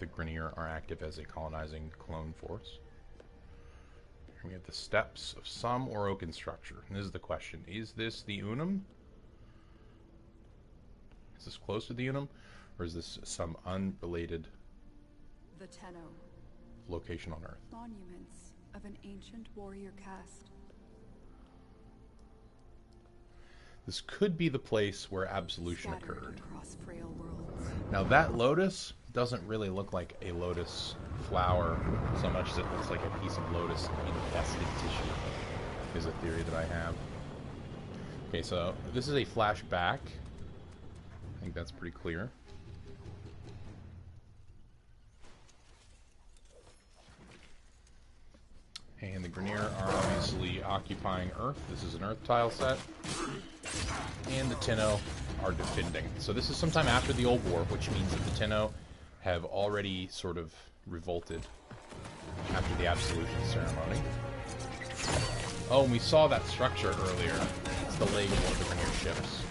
The Grineer are active as a colonizing clone force. We have the steps of some Orokin structure. And this is the question. Is this the Unum? Is this close to the Unum? Or is this some unrelated the Tenno. location on Earth? Monuments of an ancient warrior caste. This could be the place where absolution Scattered occurred. across frail worlds. Now that lotus doesn't really look like a lotus flower so much as it looks like a piece of lotus infested tissue, is a theory that I have. Okay, so this is a flashback. I think that's pretty clear. And the Grineer are obviously occupying Earth. This is an Earth tile set. And the Tenno are defending. So this is sometime after the Old War, which means that the Tenno have already sort of revolted after the Absolution ceremony. Oh, and we saw that structure earlier. It's the leg of one of the Grineer ships.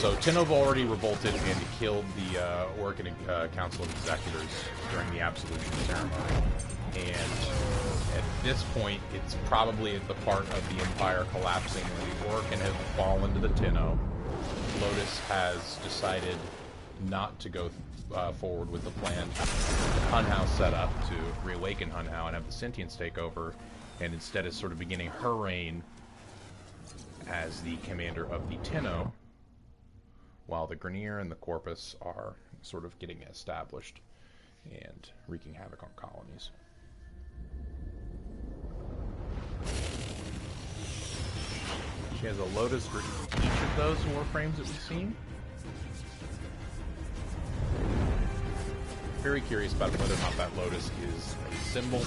So Tenno have already revolted and killed the Orokin Council of Executors during the Absolution ceremony. And at this point, it's probably at the part of the Empire collapsing where the Orokin have fallen to the Tenno. Lotus has decided not to go forward with the planned Hunhow setup to reawaken Hunhow and have the Sentients take over, and instead is sort of beginning her reign as the commander of the Tenno, while the Grineer and the Corpus are sort of getting established and wreaking havoc on colonies. She has a lotus for each of those warframes that we've seen. Very curious about whether or not that lotus is a symbol,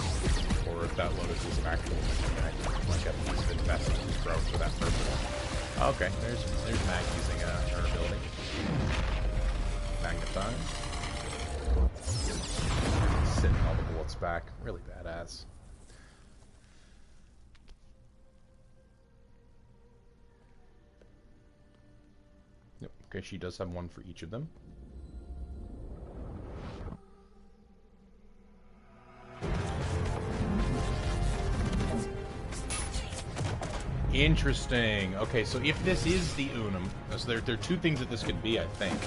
or if that lotus is an actual magnet, like a piece of investment thrown for that purpose. Okay, there's Mag using her ability. Magnetize. Sending all the bullets back. Really badass. Yep. Okay, she does have one for each of them. Interesting. Okay, so if this is the Unum, so there are two things that this could be, I think.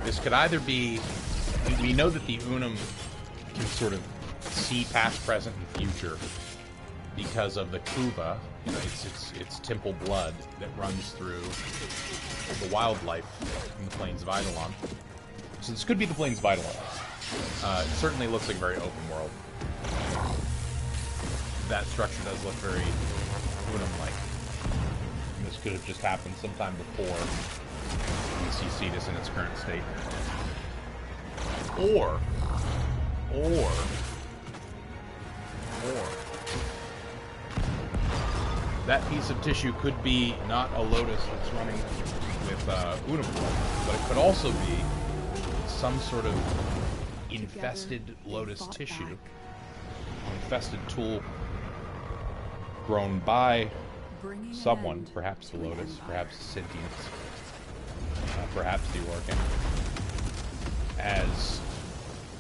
This could either be, we know that the Unum can sort of see past, present, and future because of the Kuva, you know, it's temple blood that runs through the wildlife in the plains of Eidolon. So this could be the plains of Eidolon. It certainly looks like a very open world. That structure does look very Unum-like. And this could have just happened sometime before we see Cetus in its current state. Or that piece of tissue could be not a lotus that's running with Unum, but it could also be some sort of infested lotus tissue, infested tool grown by someone, perhaps the lotus, perhaps sentience, perhaps the Orokin, as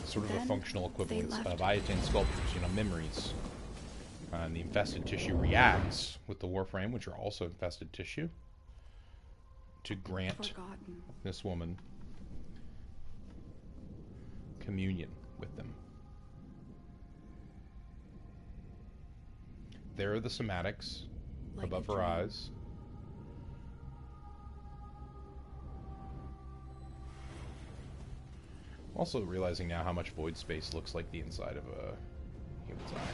sort of a functional equivalence of Ayatan sculptures, you know, memories. And the infested tissue reacts with the Warframe, which are also infested tissue, to grant this woman communion with them. There are the somatics above her eyes. Also realizing now how much void space looks like the inside of a human's eye.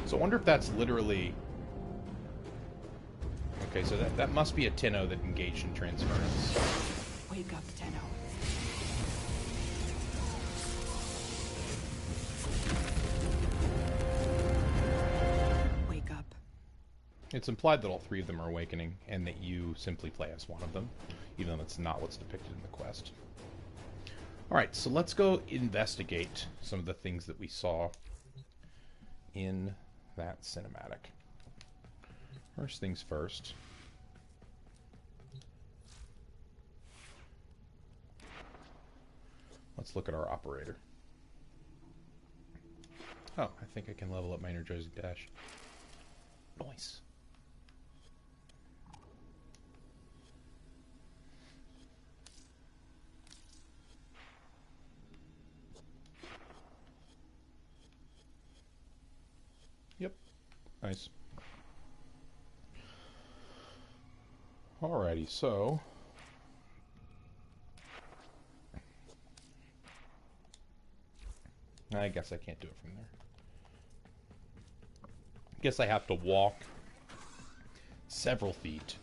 So I wonder if that's literally... Okay, so that must be a Tenno that engaged in transference. Wake up, Tenno. It's implied that all three of them are awakening, and that you simply play as one of them, even though that's not what's depicted in the quest. Alright, so let's go investigate some of the things that we saw in that cinematic. First things first. Let's look at our operator. Oh, I think I can level up my energizing dash. Nice. Yep. Nice. Alrighty, so I guess I can't do it from there. I guess I have to walk several feet.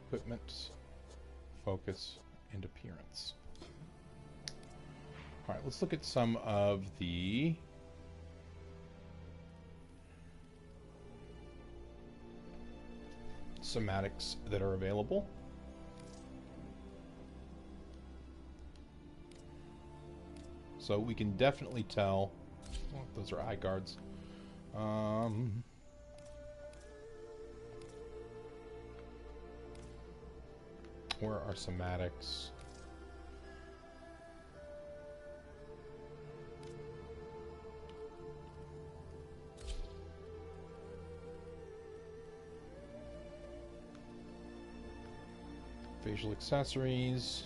Equipment, focus, and appearance. Alright, let's look at some of the somatics that are available. So we can definitely tell. Oh, those are eye guards. Where are somatics? Facial accessories.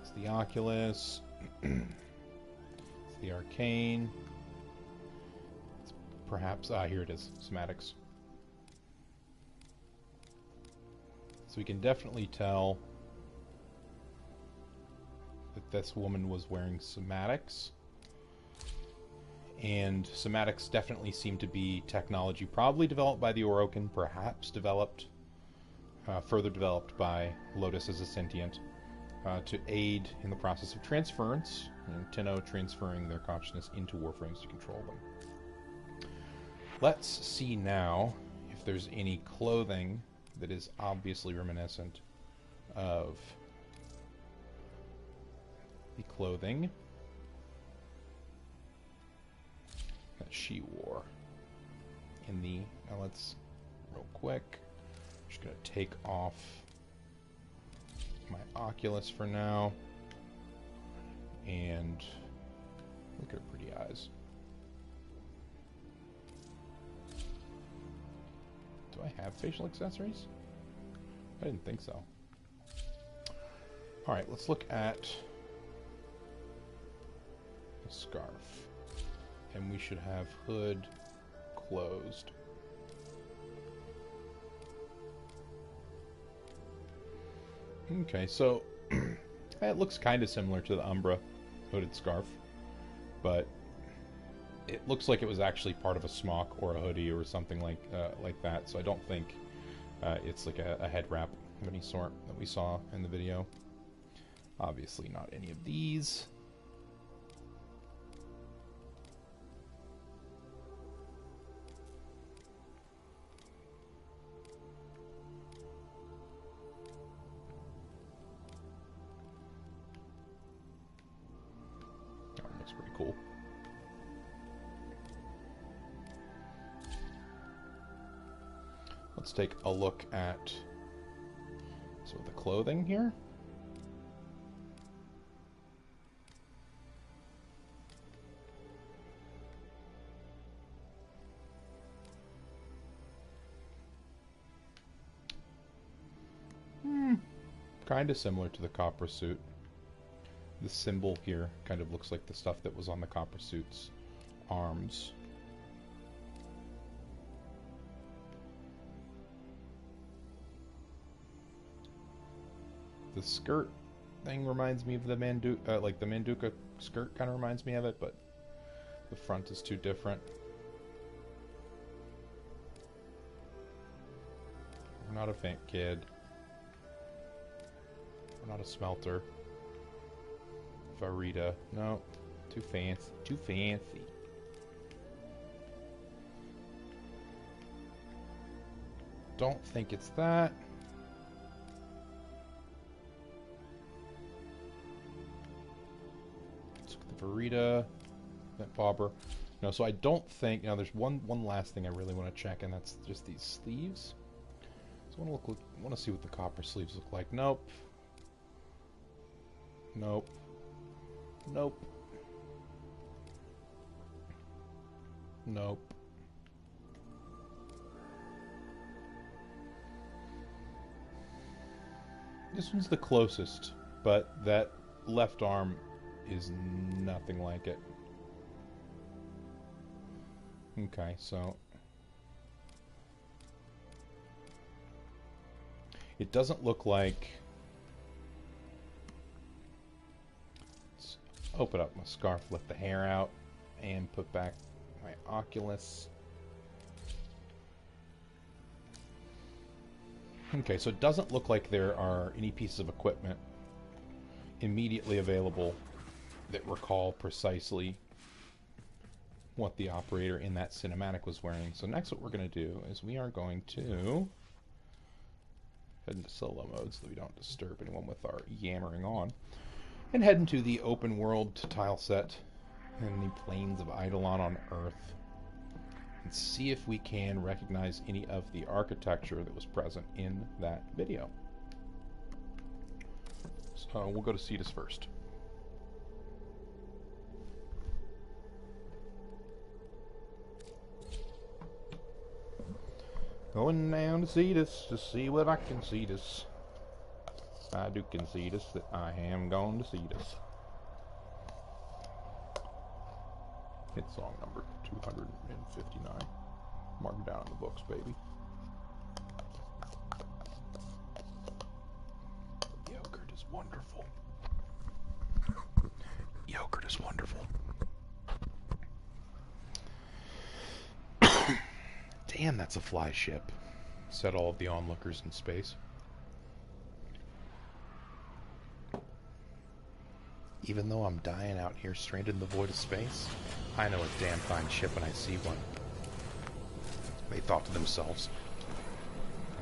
It's the Oculus. It's the Arcane. It's perhaps... here it is. Somatics. So we can definitely tell that this woman was wearing somatics. And somatics definitely seem to be technology probably developed by the Orokin, perhaps developed... further developed by Lotus as a sentient to aid in the process of transference, and Tenno transferring their consciousness into Warframes to control them. Let's see now if there's any clothing that is obviously reminiscent of the clothing that she wore in the... Now let's, real quick, just going to take off my Oculus for now and look at her pretty eyes. Do I have facial accessories? I didn't think so. Alright, let's look at the scarf. And we should have hood closed. Okay, so it looks kind of similar to the Umbra hooded scarf, but it looks like it was actually part of a smock or a hoodie or something like that. So I don't think it's like a head wrap of any sort that we saw in the video. Obviously, not any of these. Pretty cool. Let's take a look at some of the clothing here. Kind of similar to the copper suit. The symbol here kind of looks like the stuff that was on the copper suit's arms. The skirt thing reminds me of the like the Manduka skirt kind of reminds me of it, but the front is too different. We're not a Fant kid. We're not a smelter. Farida. No. Too fancy. Too fancy. don't think it's that. Let's look at the Verita, that bobber. No, so I don't think... Now, there's one last thing I really want to check, and that's just these sleeves. So I want to see what the copper sleeves look like. Nope. Nope. Nope. Nope. This one's the closest, but that left arm is nothing like it. Okay, so... It doesn't look like... Let's open up my scarf, let the hair out, and put back my Oculus. Okay, so it doesn't look like there are any pieces of equipment immediately available that recall precisely what the operator in that cinematic was wearing. So next what we're going to do is we are going to head into solo mode so that we don't disturb anyone with our yammering on, and head into the open world tile set and the plains of Eidolon on Earth, and see if we can recognize any of the architecture that was present in that video. So we'll go to Cetus first. Going down to Cetus to see what I can see this. I do concede this that I am going to see this. Hit song number 259. Mark it down in the books, baby. Yogurt is wonderful. Yogurt is wonderful. Damn, that's a fly ship. Set all of the onlookers in space. Even though I'm dying out here stranded in the void of space, I know a damn fine ship when I see one. They thought to themselves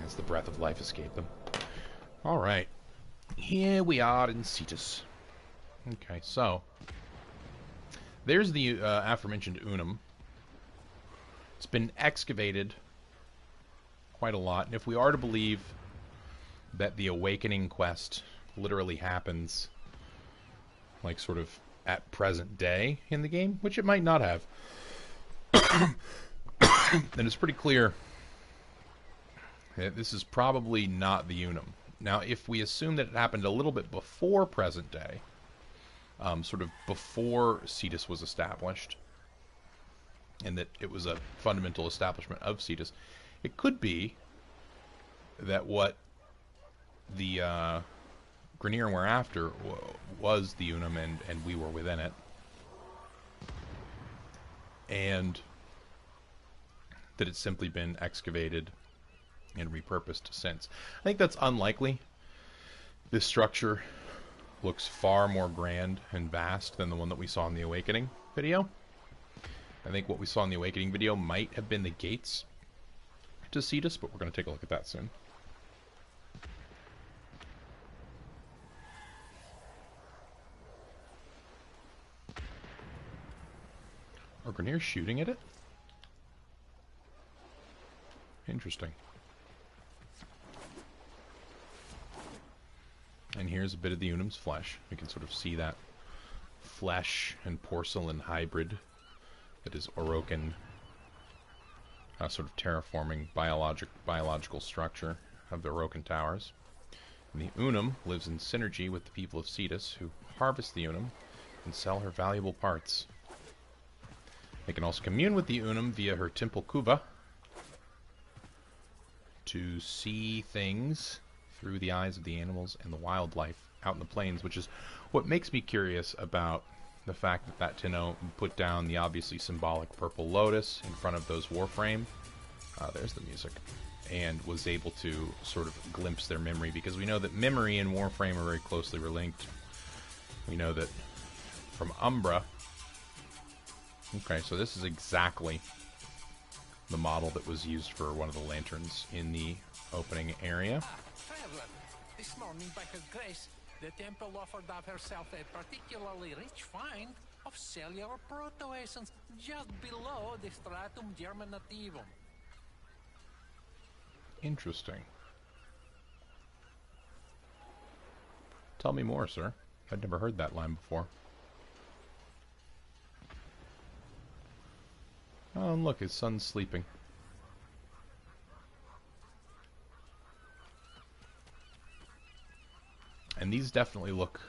as the breath of life escaped them. Alright. Here we are in Cetus. Okay, so there's the aforementioned Unum. It's been excavated quite a lot, and if we are to believe that the Awakening quest literally happens like sort of at present day in the game, which it might not have, then it's pretty clear that this is probably not the Unum. Now, if we assume that it happened a little bit before present day, sort of before Cetus was established, and that it was a fundamental establishment of Cetus, it could be that what the Grineer were after was the Unum, and we were within it. And that it's simply been excavated and repurposed since. I think that's unlikely. This structure looks far more grand and vast than the one that we saw in the Awakening video. I think what we saw in the Awakening video might have been the gates to Cetus, but we're going to take a look at that soon. Are Grineer shooting at it? Interesting. And here's a bit of the Unum's flesh. We can sort of see that flesh and porcelain hybrid that is Orokin, sort of terraforming biological structure of the Orokin towers. And the Unum lives in synergy with the people of Cetus, who harvest the Unum and sell her valuable parts. They can also commune with the Unum via her Temple Kuva to see things through the eyes of the animals and the wildlife out in the plains, which is what makes me curious about the fact that Tenno put down the obviously symbolic purple lotus in front of those Warframe. There's the music. And was able to sort of glimpse their memory, because we know that memory and Warframe are very closely linked. We know that from Umbra. Okay, so this is exactly the model that was used for one of the lanterns in the opening area. Traveler, this morning by her grace, the temple offered of herself a particularly rich find of cellular proto-essence just below the stratum germinativum. Interesting. Tell me more, sir. I'd never heard that line before. Oh, and look, his son's sleeping. And these definitely look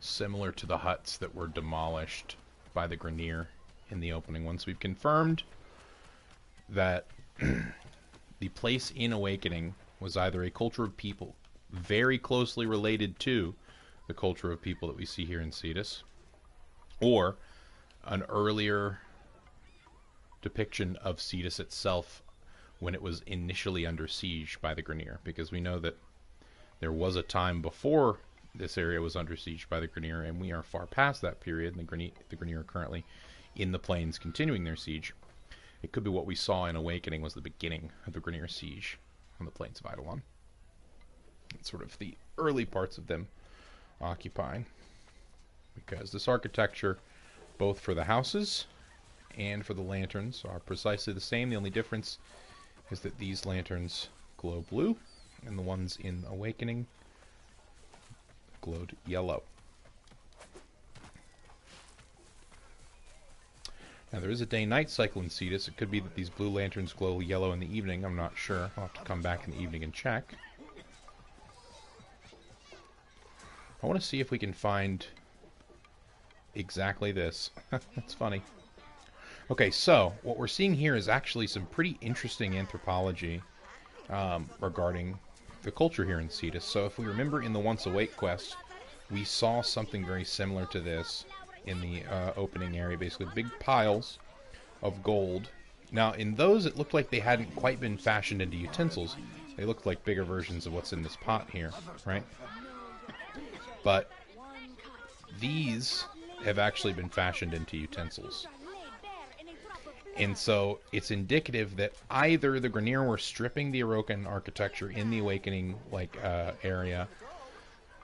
similar to the huts that were demolished by the Grineer in the opening. Once we've confirmed that the place in Awakening was either a culture of people very closely related to the culture of people that we see here in Cetus, or an earlier depiction of Cetus itself when it was initially under siege by the Grineer, because we know that there was a time before this area was under siege by the Grineer, and we are far past that period, and the Grineer are currently in the plains continuing their siege. It could be what we saw in Awakening was the beginning of the Grineer siege on the plains of Eidolon. It's sort of the early parts of them occupying, because this architecture, both for the houses and for the lanterns, are precisely the same. The only difference is that these lanterns glow blue, and the ones in Awakening glowed yellow. Now, there is a day-night cycle in Cetus. It could be that these blue lanterns glow yellow in the evening. I'm not sure. I'll have to come back in the evening and check. I want to see if we can find exactly this. That's funny. Okay, so what we're seeing here is actually some pretty interesting anthropology regarding the culture here in Cetus. So if we remember in the Once Awake quest, we saw something very similar to this in the opening area, basically big piles of gold. Now, in those, it looked like they hadn't quite been fashioned into utensils. They looked like bigger versions of what's in this pot here, right? But these have actually been fashioned into utensils. And so it's indicative that either the Grineer were stripping the Orokin architecture in the Awakening area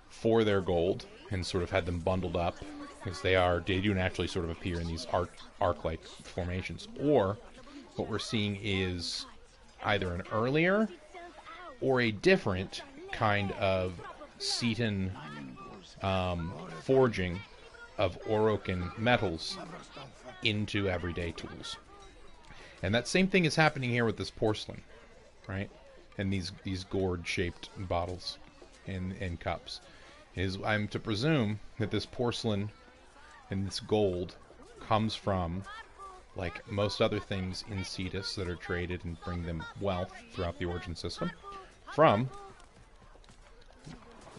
for their gold and sort of had them bundled up, because they do naturally sort of appear in these arc-like formations, or what we're seeing is either an earlier or a different kind of Cetan forging of Orokin metals into everyday tools. And that same thing is happening here with this porcelain, right? And these gourd-shaped bottles and cups. I'm to presume that this porcelain and this gold comes from, like most other things in Cetus that are traded and bring them wealth throughout the origin system, from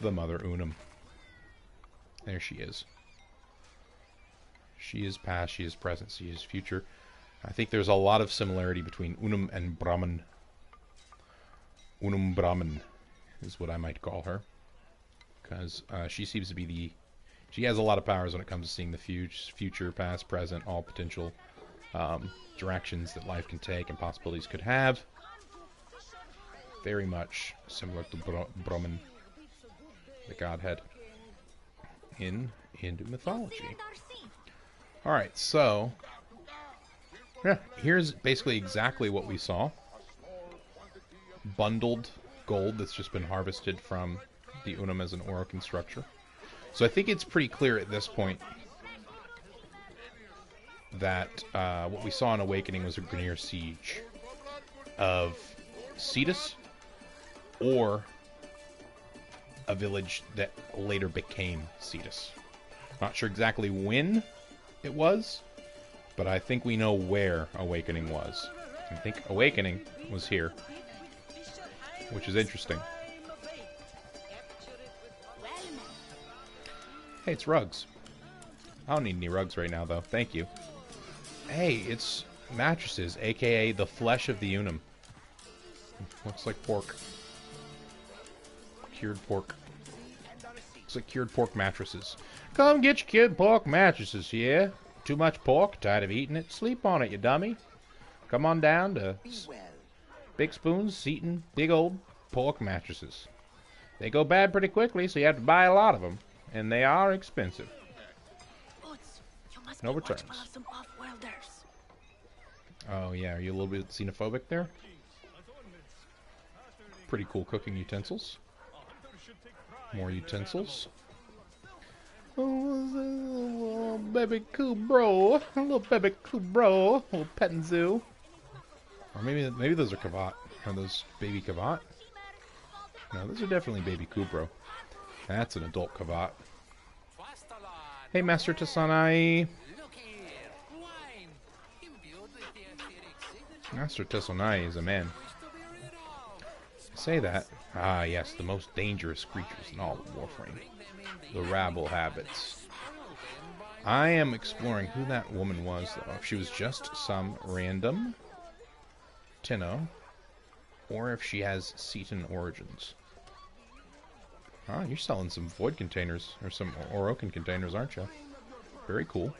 the Mother Unum. There she is. She is past, she is present, she is future. I think there's a lot of similarity between Unum and Brahman. Unum Brahman is what I might call her, because she seems to be she has a lot of powers when it comes to seeing the future, past, present, all potential directions that life can take and possibilities could have. Very much similar to Brahman, the godhead in Hindu mythology. Alright, so yeah, here's basically exactly what we saw. Bundled gold that's just been harvested from the Unum as an Orokin structure. So I think it's pretty clear at this point that what we saw in Awakening was a Grineer siege of Cetus, or a village that later became Cetus. Not sure exactly when it was, but I think we know where Awakening was. I think Awakening was here, which is interesting. Hey, it's rugs. I don't need any rugs right now, though. Thank you. Hey, it's mattresses, aka the flesh of the Unum. Looks like pork. Cured pork. Looks like cured pork mattresses. Come get your cured pork mattresses, yeah? Too much pork? Tired of eating it? Sleep on it, you dummy. Come on down to Big Spoon's Seaton big old pork mattresses. They go bad pretty quickly, so you have to buy a lot of them, and they are expensive. No returns. Oh yeah, are you a little bit xenophobic there? Pretty cool cooking utensils. More utensils. Oh, baby cool bro, little baby cool bro, little petting zoo. Or maybe those are cavat. Are those baby cavat? No, those are definitely baby Kubro. That's an adult cavat. Hey, Master Tassanai. Master Tassanai is a man. Say that. Ah, yes, the most dangerous creatures in all of Warframe. The rabble habits. I am exploring who that woman was, though. If she was just some random Tenno, or if she has Seaton origins. Ah, you're selling some void containers, or some Orokin containers, aren't you? Very cool.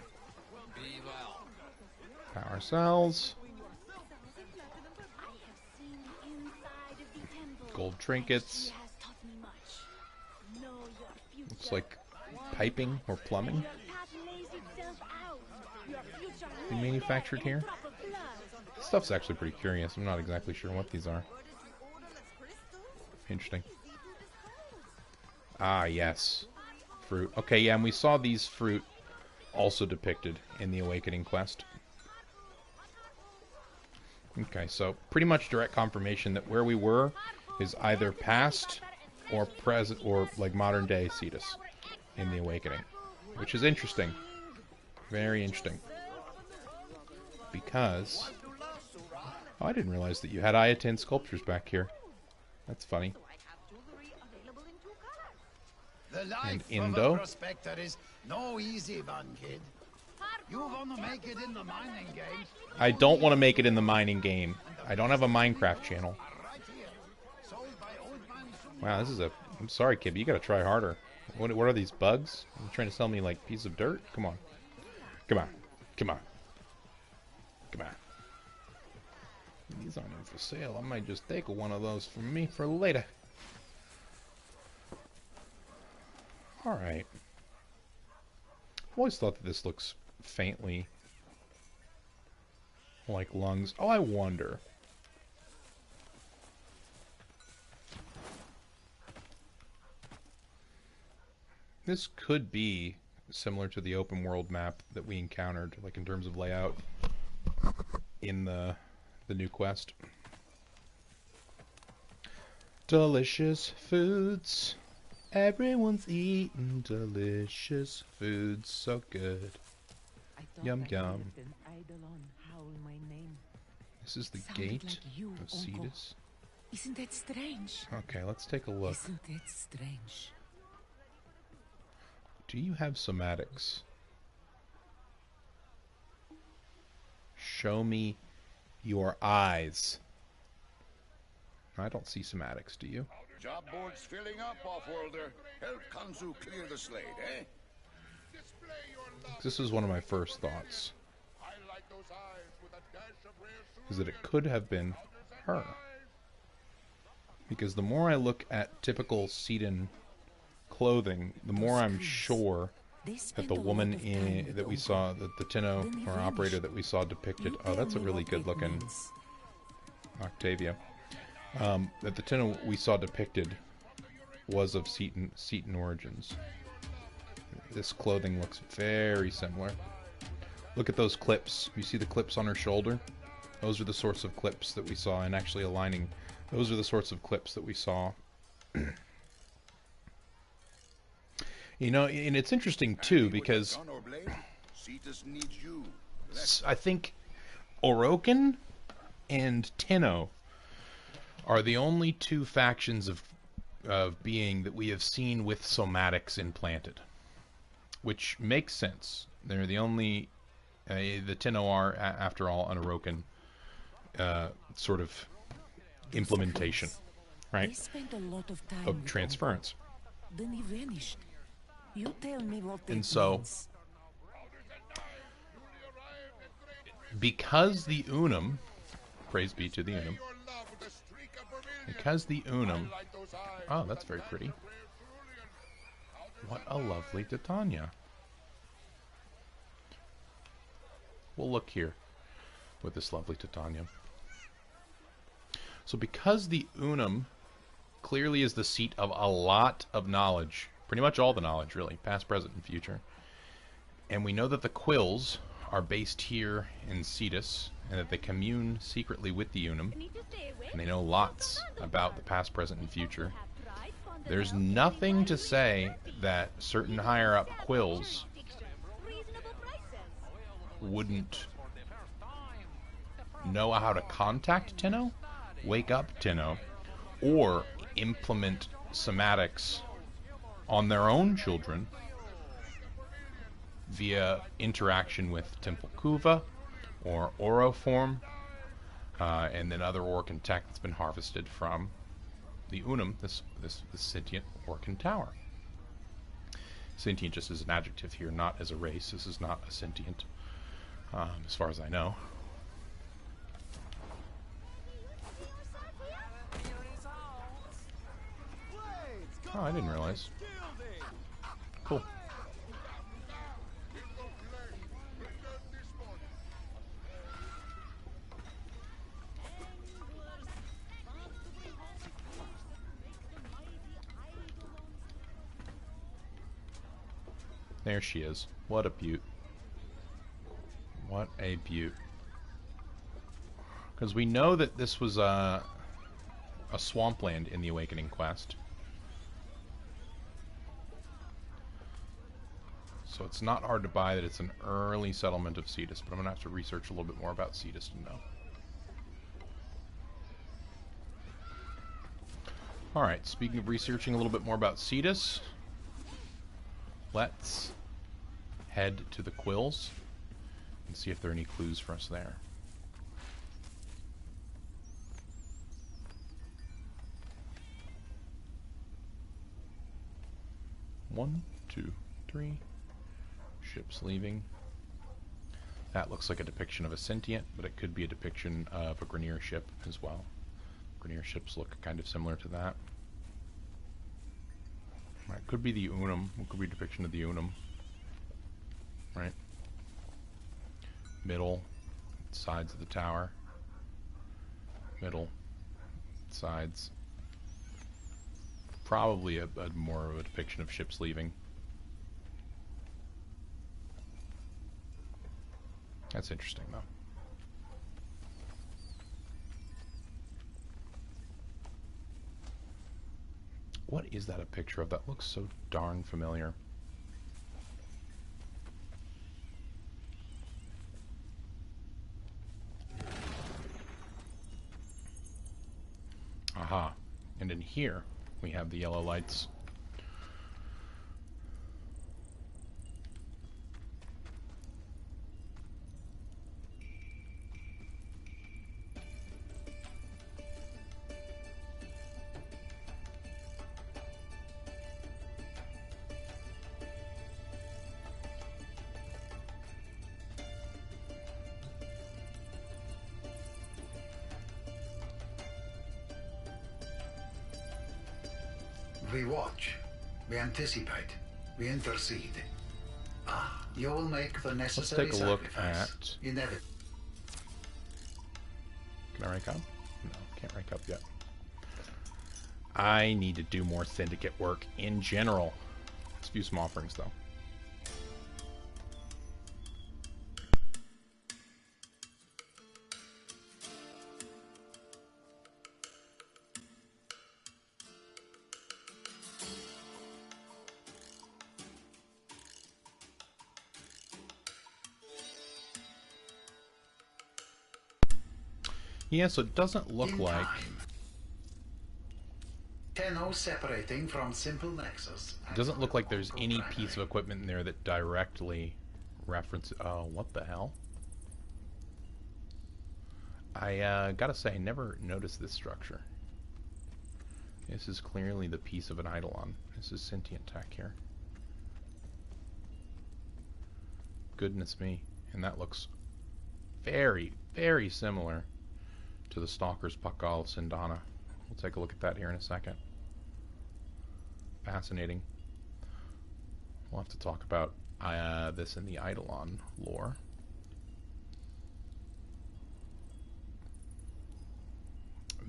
Power cells. Gold trinkets. Looks like piping or plumbing. Being manufactured here. This stuff's actually pretty curious. I'm not exactly sure what these are. Interesting. Ah, yes. Fruit. Okay, yeah, and we saw these fruit also depicted in the Awakening quest. Okay, so pretty much direct confirmation that where we were is either past or present, or like modern day Cetus in the Awakening. Which is interesting. Very interesting. Because... oh, I didn't realize that you had Ayatin sculptures back here. That's funny. And Indo. Prospector is no easy one, kid. You want to make it in the mining game? I don't want to make it in the mining game. I don't have a Minecraft channel. Wow, this is a... I'm sorry, kid, but you gotta try harder. What are these bugs? Are you trying to sell me, like, piece of dirt? Come on. Come on. Come on. Come on. These aren't in for sale. I might just take one of those from me for later. Alright. I've always thought that this looks faintly like lungs. Oh, I wonder. This could be similar to the open world map that we encountered, like in terms of layout, in the new quest. Delicious foods. Everyone's eating delicious foods. So good. Yum yum. This is the gate of Cetus. Isn't that strange? Okay, let's take a look. Isn't that strange? Do you have somatics? Show me your eyes. I don't see somatics, do you? Job board's filling up, Offworlder. Help Kanzu clear the slate, eh? This is one of my first thoughts. Is that it could have been her. Because the more I look at typical Seaton clothing, the more I'm sure that the woman that we saw, that the Tenno or operator that we saw depicted. Oh, that's a really good looking Octavia. That the Tenno we saw depicted was of Seaton origins. This clothing looks very similar. Look at those clips. You see the clips on her shoulder? Those are the sorts of clips that we saw, and actually aligning. Those are the sorts of clips that we saw. You know, and it's interesting too because I think Orokin and Tenno are the only two factions of being that we have seen with somatics implanted, which makes sense. They're the only the Tenno are, after all, an Orokin sort of implementation, right? Of transference. Then he vanished. You tell me what And it so, means. because the Unum Praise be to the Unum. Because the Unum... Oh, that's very pretty. What a lovely Titania. We'll look here with this lovely Titania. So because the Unum clearly is the seat of a lot of knowledge, pretty much all the knowledge, really, past, present, and future, and we know that the Quills are based here in Cetus, and that they commune secretly with the Unum, and they know lots about the past, present, and future, there's nothing to say that certain higher-up Quills wouldn't know how to contact Tenno, wake up Tenno, or implement somatics on their own children via interaction with Temple Kuva or Oroform, and then other Orcan tech that's been harvested from the Unum, this sentient Orcan tower. Sentient just as an adjective here, not as a race. This is not a sentient, as far as I know. Oh, I didn't realize. Cool. There she is. What a beaut. What a beaut. Because we know that this was a swampland in the Awakening quest. So it's not hard to buy that it's an early settlement of Cetus, but I'm going to have to research a little bit more about Cetus to know. Alright, speaking of researching a little bit more about Cetus, let's head to the Quills and see if there are any clues for us there. One, two, three. Ships leaving. That looks like a depiction of a sentient, but it could be a depiction of a Grineer ship as well. Grineer ships look kind of similar to that. Right, could be the Unum. It could be a depiction of the Unum. Right. Middle, sides of the tower. Middle, sides. Probably a more of a depiction of ships leaving. That's interesting, though. What is that a picture of? That looks so darn familiar. Aha. And in here, we have the yellow lights. We watch, we anticipate, we intercede. Ah, you will make the necessary Let's take a look sacrifice. at... Can I rank up? No, can't rank up yet. I need to do more syndicate work in general. Let's do some offerings, though. Yeah, so it doesn't look like... Tenno separating from simple nexus. It doesn't look like there's any piece of equipment in there that directly references... Oh, what the hell? I gotta say, I never noticed this structure. This is clearly the piece of an Eidolon. This is sentient tech here. Goodness me. And that looks very, very similar to the Stalker's Pakal Sindana. We'll take a look at that here in a second. Fascinating. We'll have to talk about this in the Eidolon lore.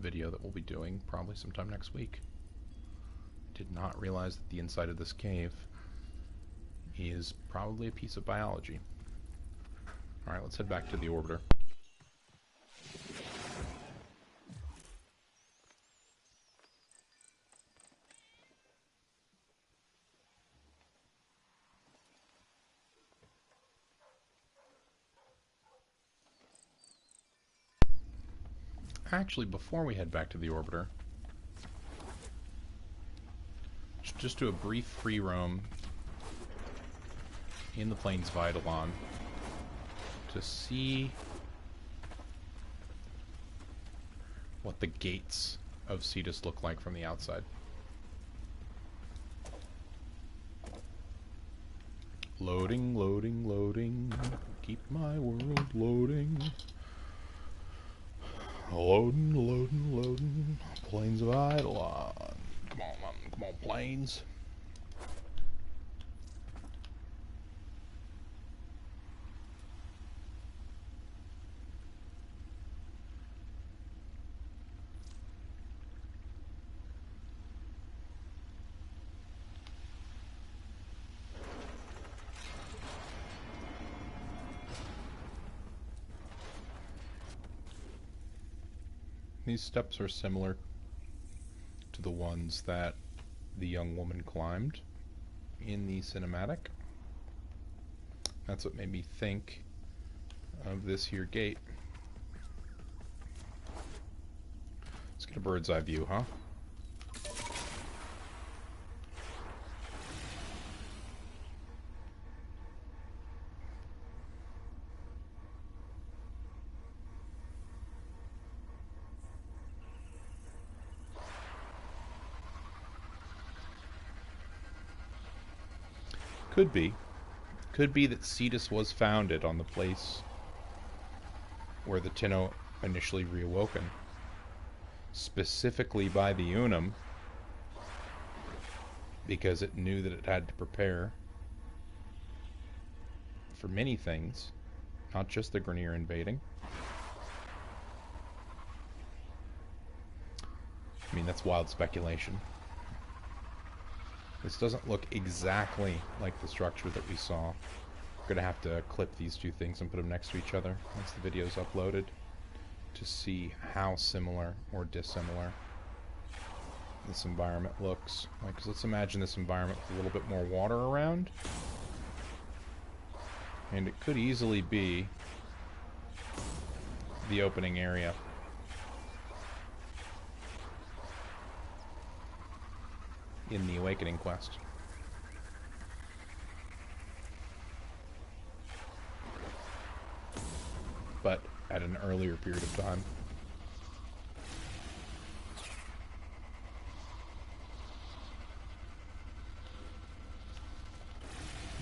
Video that we'll be doing probably sometime next week. Did not realize that the inside of this cave is probably a piece of biology. Alright, let's head back to the orbiter. Actually, before we head back to the orbiter, just do a brief free roam in the plains of Eidolon to see what the gates of Cetus look like from the outside. Loading, loading, loading. Keep my world loading. Loading, loading, loading. Plains of Eidolon. Come on, plains. These steps are similar to the ones that the young woman climbed in the cinematic. That's what made me think of this here gate. Let's get a bird's eye view, huh? Could be. Could be that Cetus was founded on the place where the Tenno initially reawoken. Specifically by the Unum, because it knew that it had to prepare for many things, not just the Grineer invading. I mean, that's wild speculation. This doesn't look exactly like the structure that we saw. We're gonna have to clip these two things and put them next to each other once the video's uploaded to see how similar or dissimilar this environment looks. Like, 'cause let's imagine this environment with a little bit more water around. And it could easily be the opening area. In the Awakening quest. But at an earlier period of time.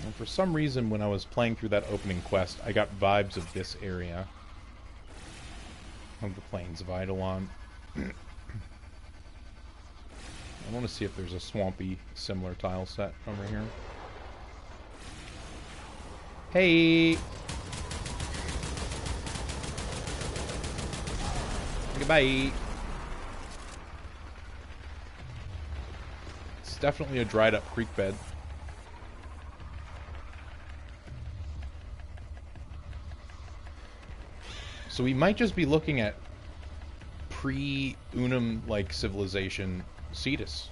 And for some reason, when I was playing through that opening quest, I got vibes of this area of the plains of Eidolon. I want to see if there's a swampy, similar tile set over here. Hey! Goodbye! It's definitely a dried up creek bed. So we might just be looking at pre-Unum like civilization. Cetus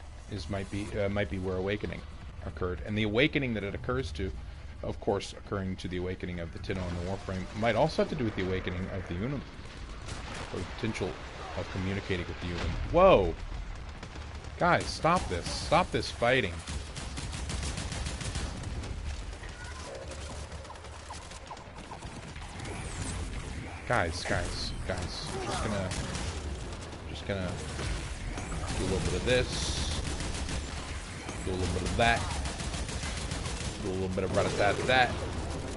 might be where Awakening occurred, and the awakening that it occurs to, of course, occurring to the awakening of the Tenno and the Warframe, might also have to do with the awakening of the Unum, or the potential of communicating with the Unum. Whoa, guys, stop this! Stop this fighting! Guys, just gonna. Do a little bit of this. Do a little bit of that. Do a little bit of rat-a-tat-tat.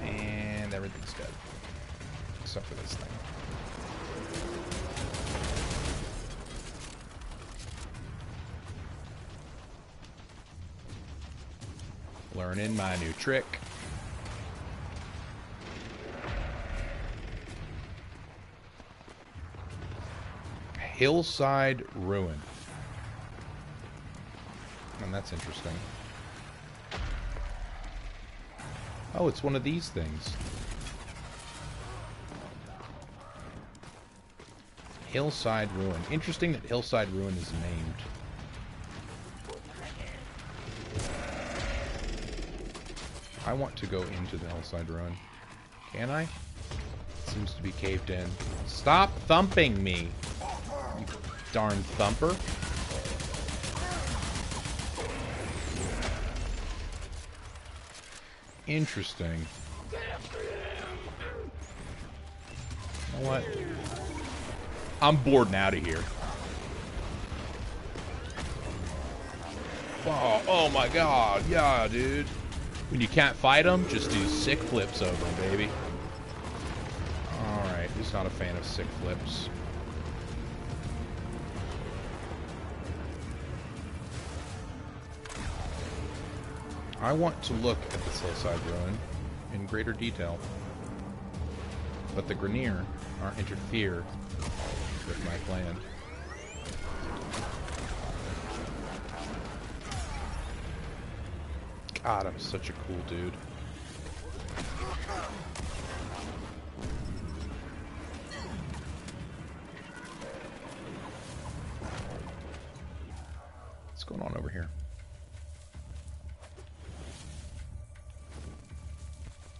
And everything's dead. Except for this thing. Learning my new trick. Hillside Ruin. And that's interesting. Oh, it's one of these things. Hillside Ruin. Interesting that Hillside Ruin is named. I want to go into the Hillside Ruin. Can I? It seems to be caved in. Stop thumping me, you darn thumper. Interesting. You know what? I'm bored and out of here. Oh my god. Yeah, dude. When you can't fight them, just do sick flips over them, baby. Alright, who's not a fan of sick flips? I want to look at this hillside ruin in greater detail. But the Grineer aren't interfere with my plan. God, I'm such a cool dude. What's going on over here?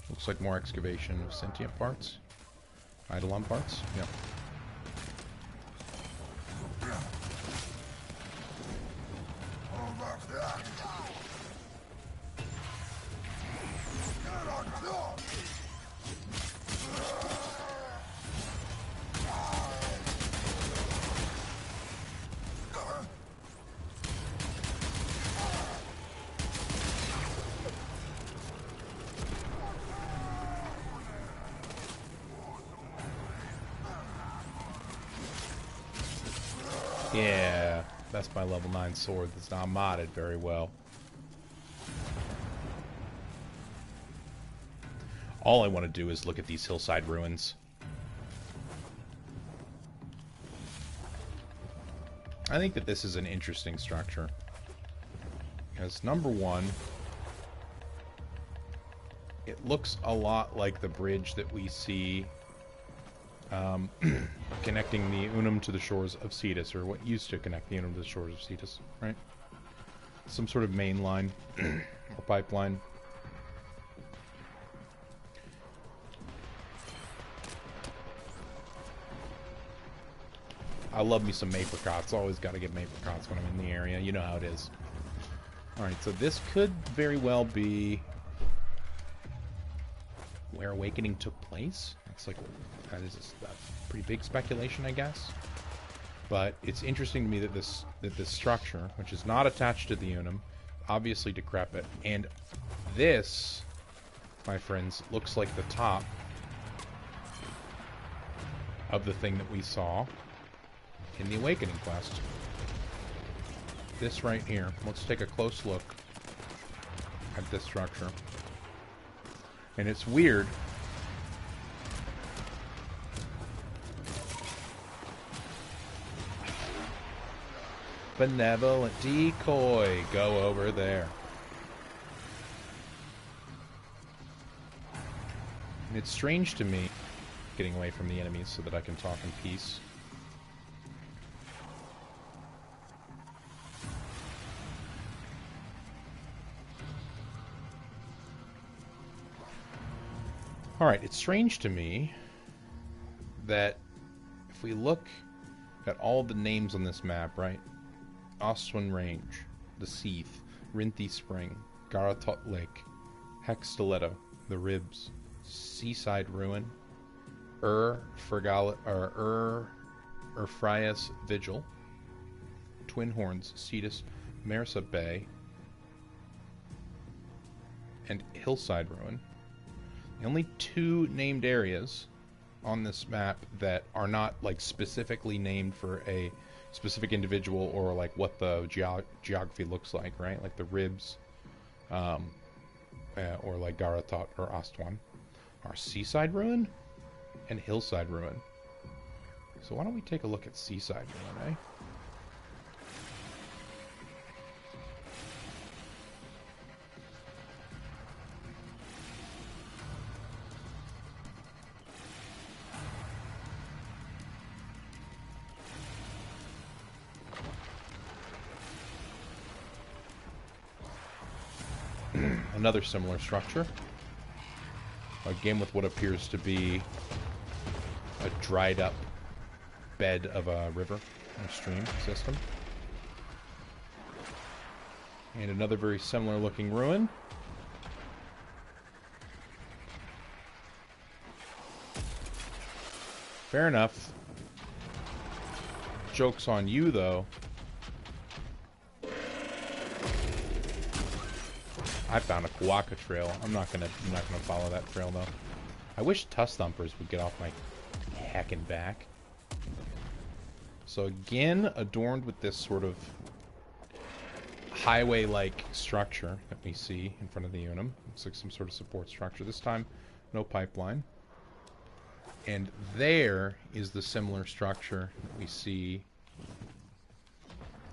Looks like more excavation of sentient parts. Eidolon parts? Yep. Yeah, that's my level 9 sword that's not modded very well. All I want to do is look at these hillside ruins. I think that this is an interesting structure. Because number one, it looks a lot like the bridge that we see connecting the Unum to the shores of Cetus, or what used to connect the Unum to the shores of Cetus, right? Some sort of main line or pipeline. I love me some apricots. Always got to get apricots when I'm in the area. You know how it is. Alright, so this could very well be where Awakening took place. That's like, that is a pretty big speculation, I guess. But it's interesting to me that this structure, which is not attached to the Unum, obviously decrepit, and this, my friends, looks like the top of the thing that we saw in the Awakening quest. This right here. Let's take a close look at this structure. And it's weird. Benevolent decoy. Go over there. And it's strange to me getting away from the enemies so that I can talk in peace. Alright, it's strange to me that if we look at all the names on this map, right? Oswin Range, the Seath, Rinthi Spring, Garatot Lake, Hex Stiletto, the Ribs, Seaside Ruin, Urfrias Vigil, Twin Horns, Cetus, Mersa Bay, and Hillside Ruin. The only two named areas on this map that are not like specifically named for a specific individual or like what the geography looks like, right? Like the Ribs, or like Garatot or Astwan, are Seaside Ruin and Hillside Ruin. So why don't we take a look at Seaside Ruin, eh? Another similar structure. Again with what appears to be a dried up bed of a river or stream system. And another very similar looking ruin. Fair enough. Joke's on you though. I found a Kawaka trail. I'm not gonna follow that trail though. I wish Tusk Thumpers would get off my heckin' back. So again, adorned with this sort of highway-like structure that we see in front of the Unum. Looks like some sort of support structure. This time, no pipeline. And there is the similar structure that we see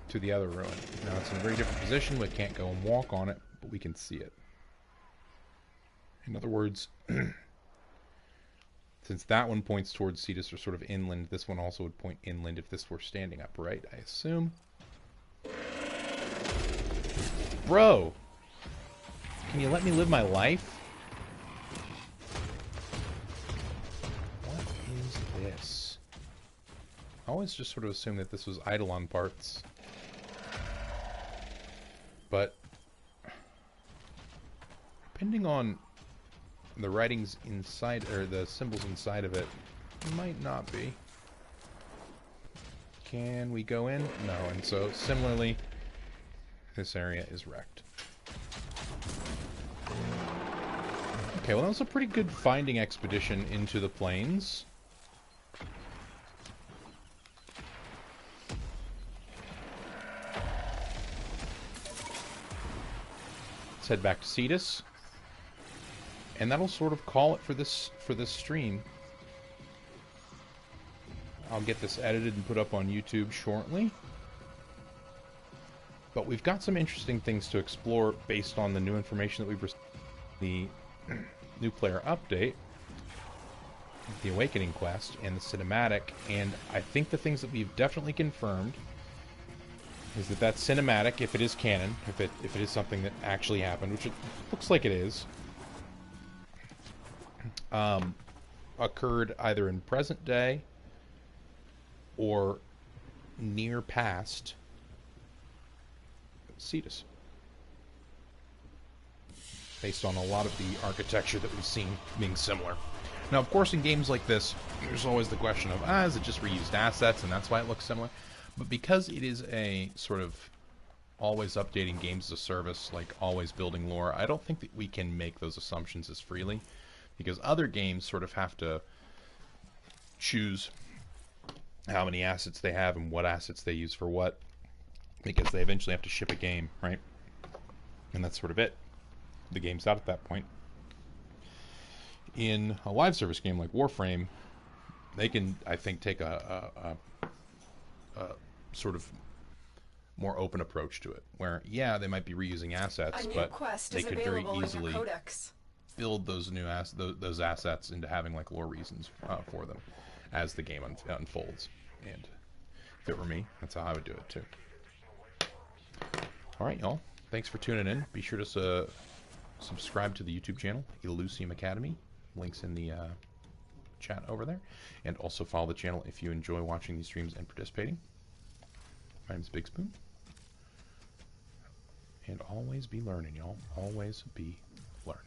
to the other ruin. Now it's in a very different position. We can't go and walk on it, but we can see it. In other words, since that one points towards Cetus or sort of inland, this one also would point inland if this were standing upright, I assume. Bro! Can you let me live my life? What is this? I always just sort of assumed that this was Eidolon parts. But depending on the writings inside, or the symbols inside of it, it might not be. Can we go in? No, and so similarly, this area is wrecked. Okay, well that was a pretty good finding expedition into the plains. Let's head back to Cetus. And that'll sort of call it for this stream. I'll get this edited and put up on YouTube shortly. But we've got some interesting things to explore based on the new information that we've received. The new player update, the Awakening quest, and the cinematic. And I think the things that we've definitely confirmed is that cinematic, if it is canon, if it is something that actually happened, which it looks like it is, occurred either in present day or near past Cetus, based on a lot of the architecture that we've seen being similar. Now, of course, in games like this, there's always the question of, is it just reused assets and that's why it looks similar? But because it is a sort of always updating games as a service, like always building lore, I don't think that we can make those assumptions as freely, because other games sort of have to choose how many assets they have and what assets they use for what, because they eventually have to ship a game, right? And that's sort of it. The game's out at that point. In a live service game like Warframe, they can, I think, take a sort of more open approach to it, where, yeah, they might be reusing assets, but they could very easily build those new those assets into having like lore reasons for them as the game unfolds. And if it were me, that's how I would do it too. All right, y'all. Thanks for tuning in. Be sure to subscribe to the YouTube channel, Elucium Academy. Links in the chat over there. And also follow the channel if you enjoy watching these streams and participating. My name's Big Spoon. And always be learning, y'all. Always be learning.